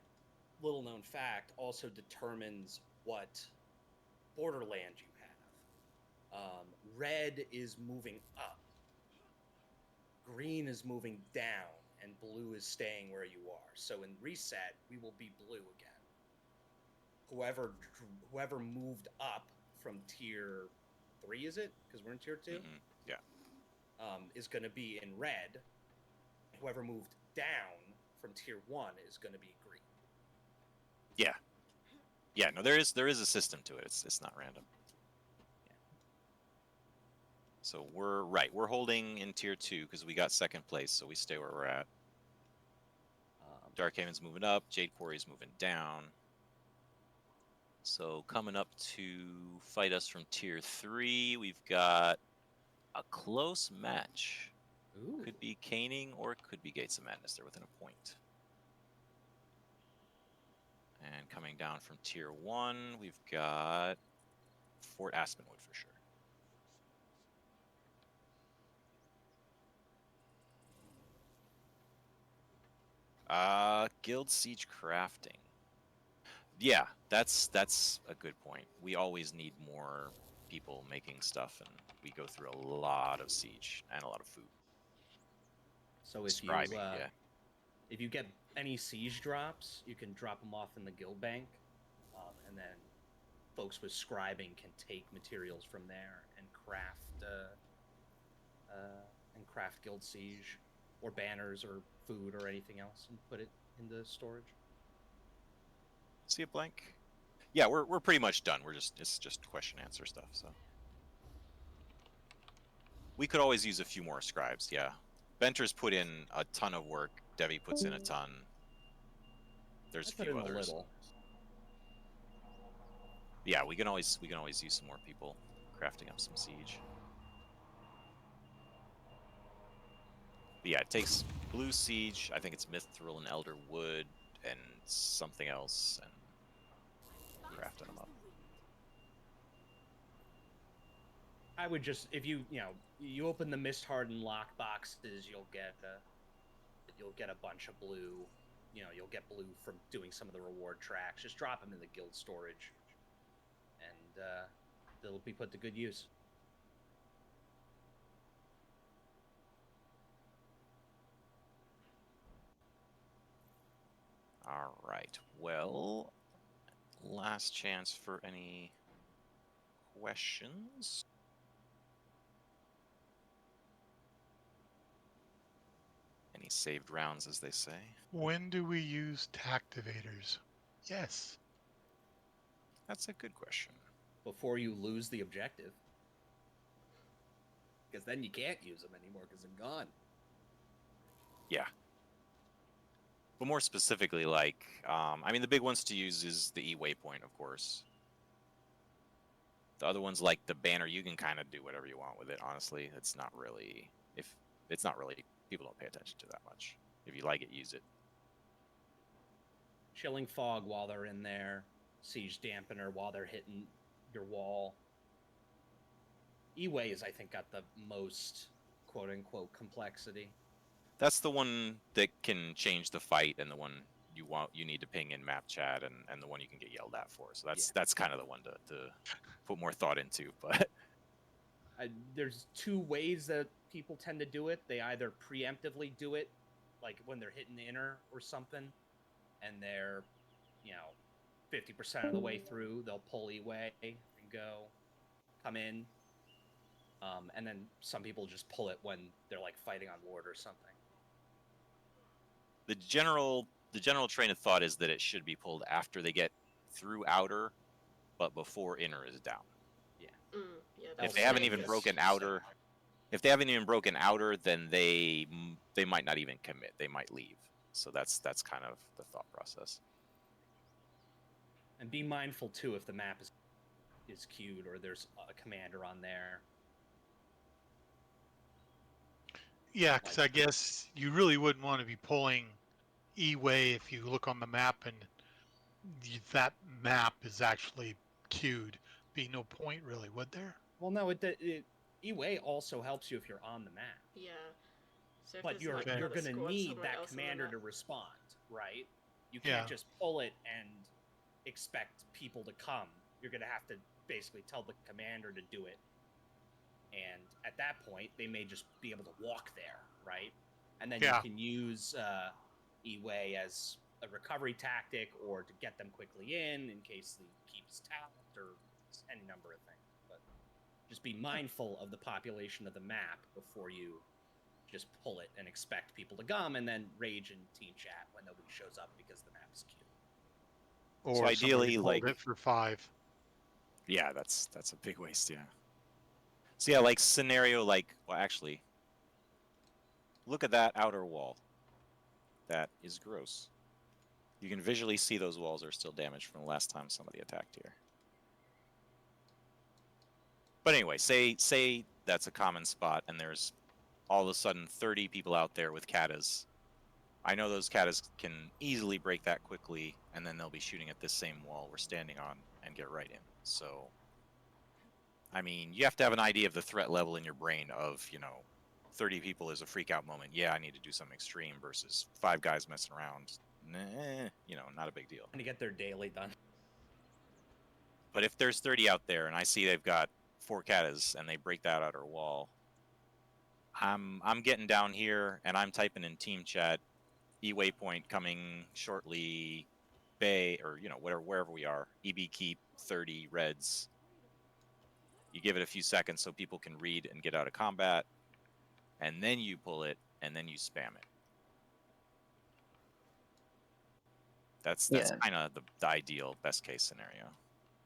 little known fact also determines what borderland you have. Red is moving up, green is moving down, and blue is staying where you are. So in reset, we will be blue again. Whoever moved up from tier 3, is it? Because we're in tier 2? Yeah. Is going to be in red. Whoever moved down from tier 1 is going to be green. Yeah. Yeah, no, there is a system to it. It's not random. Yeah. So we're holding in tier 2 because we got second place, so we stay where we're at. Darkhaven's moving up, Jade Quarry's moving down. So coming up to fight us from tier 3, we've got a close match. Ooh. Could be Caning or it could be Gates of Madness. They're within a point. And coming down from tier 1, we've got Fort Aspenwood for sure. Guild Siege Crafting. Yeah, that's a good point. We always need more people making stuff, and we go through a lot of siege and a lot of food. So if Scribing, yeah. If you get any siege drops, you can drop them off in the guild bank, and then folks with scribing can take materials from there and craft guild siege, or banners, or food, or anything else, and put it into storage. See it blank? Yeah, we're pretty much done. It's just question answer stuff. So we could always use a few more scribes. Yeah, Venter's put in a ton of work. Devi puts in a ton. There's a few others. Little. Yeah, we can always use some more people crafting up some siege. But yeah, it takes blue siege. I think it's Mithril and Elder Wood and something else, and crafting them up. I would just, if you open the Mist Hardened lock boxes, you'll get a bunch of blue. You'll get blue from doing some of the reward tracks. Just drop them in the guild storage, and they'll be put to good use. All right. Well, last chance for any questions. Any saved rounds, as they say. When do we use tactivators? Yes. That's a good question. Before you lose the objective, because then you can't use them anymore because they're gone. Yeah. But more specifically, like, the big ones to use is the E-Waypoint, of course. The other ones, like the banner, you can kind of do whatever you want with it, honestly. It's not really, people don't pay attention to that much. If you like it, use it. Chilling fog while they're in there, siege dampener while they're hitting your wall. E-Way is, I think, got the most quote-unquote complexity. That's the one that can change the fight, and the one you need to ping in map chat, and the one you can get yelled at for. So that's kind of the one to put more thought into. But There's two ways that people tend to do it. They either preemptively do it, like when they're hitting the inner or something, and they're, 50% of the way through, they'll pull E-way and go, come in. And then some people just pull it when they're like fighting on Lord or something. the general train of thought is that it should be pulled after they get through outer, but before inner is down. Yeah. Yeah, If that's they haven't safe. even Yes. broken outer, then they might not even commit. They might leave. So that's kind of the thought process. And be mindful too if the map is queued or there's a commander on there. Yeah, because I guess you really wouldn't want to be pulling E-way if you look on the map and that map is actually queued. Be no point really, would there? Well, no, E-way also helps you if you're on the map. Yeah. So if But there's you're like Okay. you're another gonna squad need somewhere that else on the commander map. to respond, right? You Yeah. can't just pull it and expect people to come. You're gonna have to basically tell the commander to do it. And at that point, they may just be able to walk there, right? And then Yeah. you can use E-way as a recovery tactic or to get them quickly in case the keep's tapped or any number of things. But just be mindful of the population of the map before you just pull it and expect people to come and then rage in team chat when nobody shows up because the map is queued. Or So ideally, somebody pulled like- it for 5. Yeah, that's a big waste. Yeah. So yeah, like scenario, well, actually, look at that outer wall. That is gross. You can visually see those walls are still damaged from the last time somebody attacked here. But anyway, say that's a common spot, and there's all of a sudden 30 people out there with katas. I know those katas can easily break that quickly, and then they'll be shooting at this same wall we're standing on and get right in. So, I mean, you have to have an idea of the threat level in your brain of, 30 people is a freak out moment. Yeah, I need to do something extreme versus 5 guys messing around. Nah, not a big deal. And to get their daily done. But if there's 30 out there and I see they've got 4 katas and they break that outer wall, I'm getting down here and I'm typing in team chat, E-waypoint coming shortly, Bay, or wherever we are, EB keep 30 reds. You give it a few seconds so people can read and get out of combat, and then you pull it and then you spam it. That's Yeah. kind of the ideal best case scenario.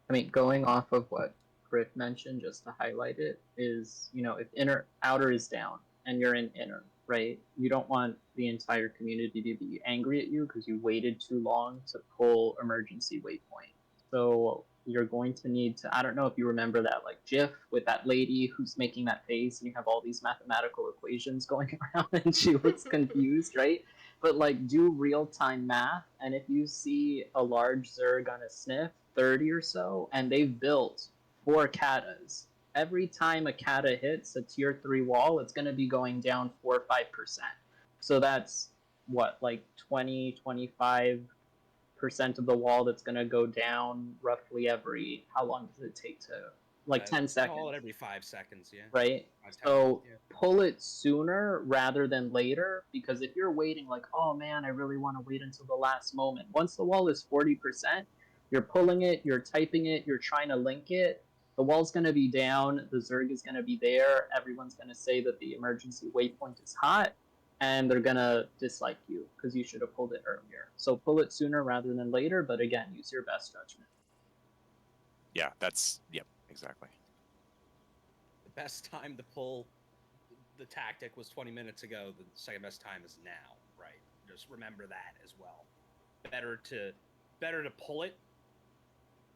I mean, going off of what Griff mentioned, just to highlight it, is, if outer is down and you're in inner, right? You don't want the entire community to be angry at you because you waited too long to pull emergency waypoint. So you're going to need to, I don't know if you remember that like GIF with that lady who's making that face and you have all these mathematical equations going around and she looks confused, right? But like do real-time math, and if you see a large Zerg on a sniff, 30 or so, and they've built 4 katas, every time a kata hits a tier 3 wall, it's going to be going down 4 or 5%. So that's what, like 20-25% of the wall that's going to go down roughly every, how long does it take to, like 10 seconds? Call it every 5 seconds, yeah. Right? 5, 10, So yeah. pull it sooner rather than later, because if you're waiting like, oh man, I really want to wait until the last moment. Once the wall is 40%, you're pulling it, you're typing it, you're trying to link it, the wall's going to be down, the Zerg is going to be there, everyone's going to say that the emergency waypoint is hot, and they're going to dislike you because you should have pulled it earlier. So pull it sooner rather than later, but again, use your best judgment. Yeah, yep, exactly. The best time to pull the tactic was 20 minutes ago. The second best time is now, right? Just remember that as well. Better to pull it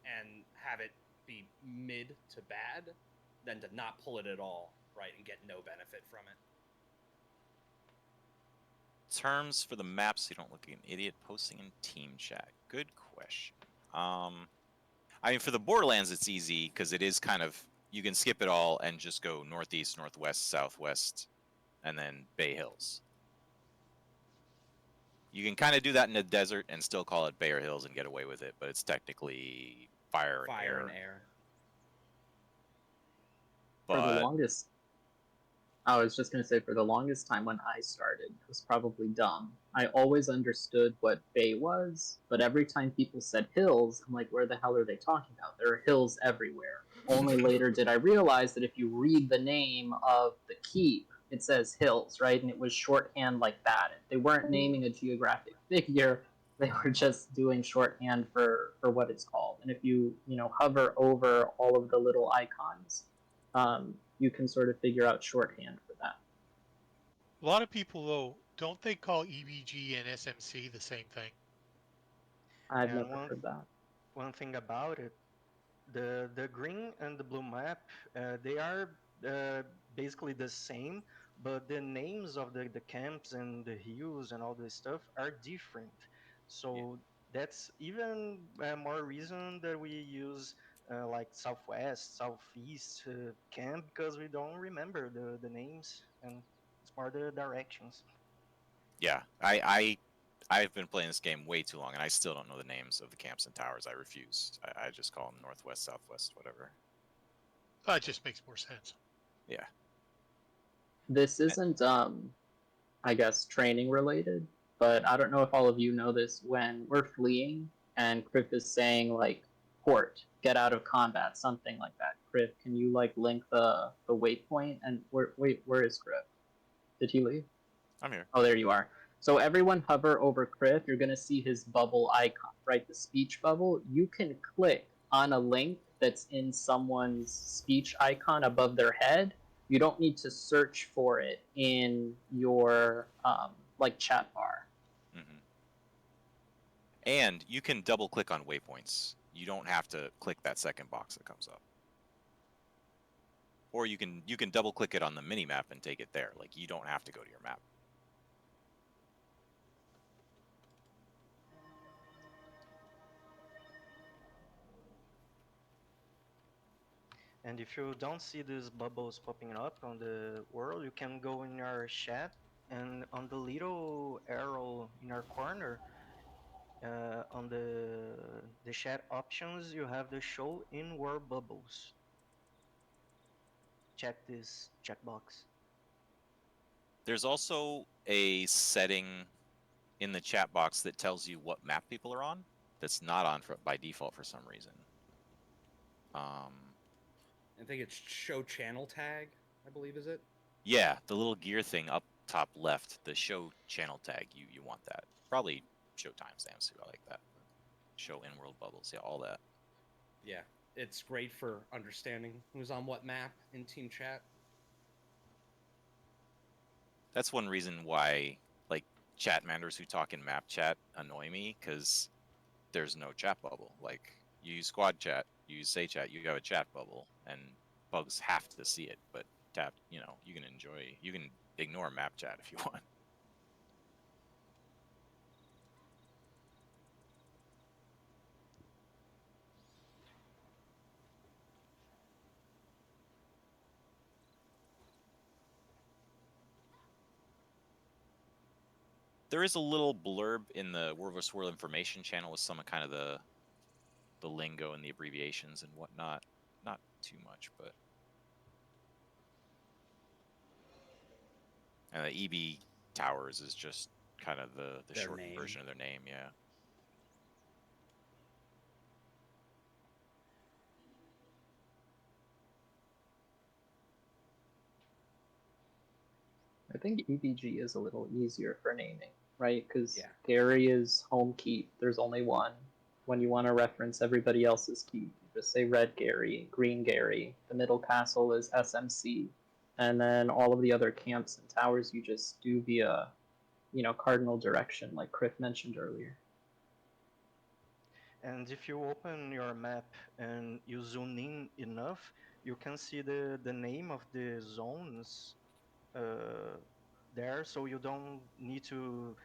and have it be mid to bad than to not pull it at all, right, and get no benefit from it. Terms for the map so you don't look like an idiot posting in team chat. Good question. I mean, for the Borderlands, it's easy because it is kind of, you can skip it all and just go northeast, northwest, southwest, and then Bay Hills. You can kind of do that in the desert and still call it Bayer Hills and get away with it, but it's technically fire and Fire air. and air. For the But longest, I was just gonna say, for the longest time when I started, it was probably dumb. I always understood what bay was, but every time people said hills, I'm like, where the hell are they talking about? There are hills everywhere. Only later did I realize that if you read the name of the keep, it says hills, right? And it was shorthand like that. They weren't naming a geographic figure. They were just doing shorthand for what it's called. And if you hover over all of the little icons, you can sort of figure out shorthand for that. A lot of people, though, don't they call EBG and SMC the same thing? I've And never heard that. one thing about it, the green and the blue map, they are basically the same, but the names of the camps and the hills and all this stuff are different. So that's even more reason that we use like southwest, southeast camp, because we don't remember the names, and it's more the directions. yeah, I've been playing this game way too long, and I still don't know the names of the camps and towers. I refuse. I just call them northwest, southwest, whatever. That just makes more sense. Yeah. This isn't, I guess, training related, but I don't know if all of you know this. When we're fleeing and Kriff is saying, like, port, get out of combat, something like that. Kriff, can you, like, link the waypoint? And where is Kriff? Did he leave? I'm here. Oh, there you are. So everyone hover over Kriff. You're going to see his bubble icon, right? The speech bubble. You can click on a link that's in someone's speech icon above their head. You don't need to search for it in your like chat bar. Hmm. And you can double click on waypoints. You don't have to click that second box that comes up. Or you can double click it on the mini map and take it there. Like, you don't have to go to your map. And if you don't see these bubbles popping up on the world, you can go in your chat, and on the little arrow in our corner, on the chat options, you have the show in war bubbles. Check this checkbox. There's also a setting in the chat box that tells you what map people are on. That's not on by default for some reason. I think it's show channel tag, I believe, is it? Yeah, the little gear thing up top left, the show channel tag. You want that. Probably show timestamps too. I like that. Show in world bubbles. Yeah, all that. Yeah, it's great for understanding who's on what map in team chat. That's one reason why, like, chat manders who talk in map chat annoy me, because there's no chat bubble. Like, you use squad chat, you use say chat, you have a chat bubble, and bugs have to see it. But you can ignore map chat if you want. There is a little blurb in the War vs. World information channel with some kind of the lingo and the abbreviations and whatnot. Not too much, but and the EB Towers is just kind of the Their shortened name. version of their name. Yeah. I think EBG is a little easier for naming, right? Because Yeah. Gary is home keep. There's only one. When you want to reference everybody else's keep, you just say Red Gary, Green Gary. The middle castle is SMC, and then all of the other camps and towers you just do via, cardinal direction, like Kriff mentioned earlier. And if you open your map and you zoom in enough, you can see the name of the zones there, so you don't need to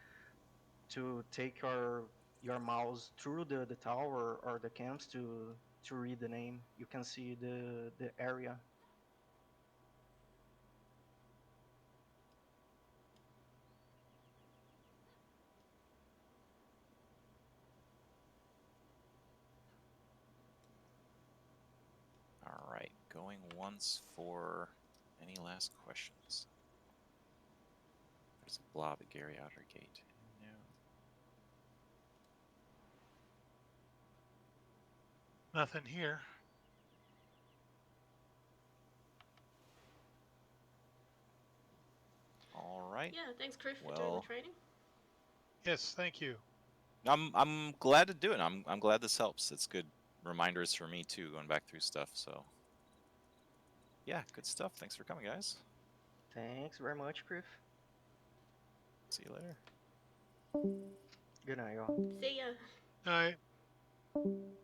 take your mouse through the tower or the camps to read the name. You can see the area. going once for any last questions. There's a blob at Gary Outergate. No. Nothing here. All right. Yeah, thanks, Criff, for doing Well- the training. Yes, thank you. I'm glad to do it. I'm glad this helps. It's good reminders for me too, going back through stuff. So yeah, good stuff. Thanks for coming, guys. Thanks very much, Griff. See you later. Good night, y'all. See ya. All right.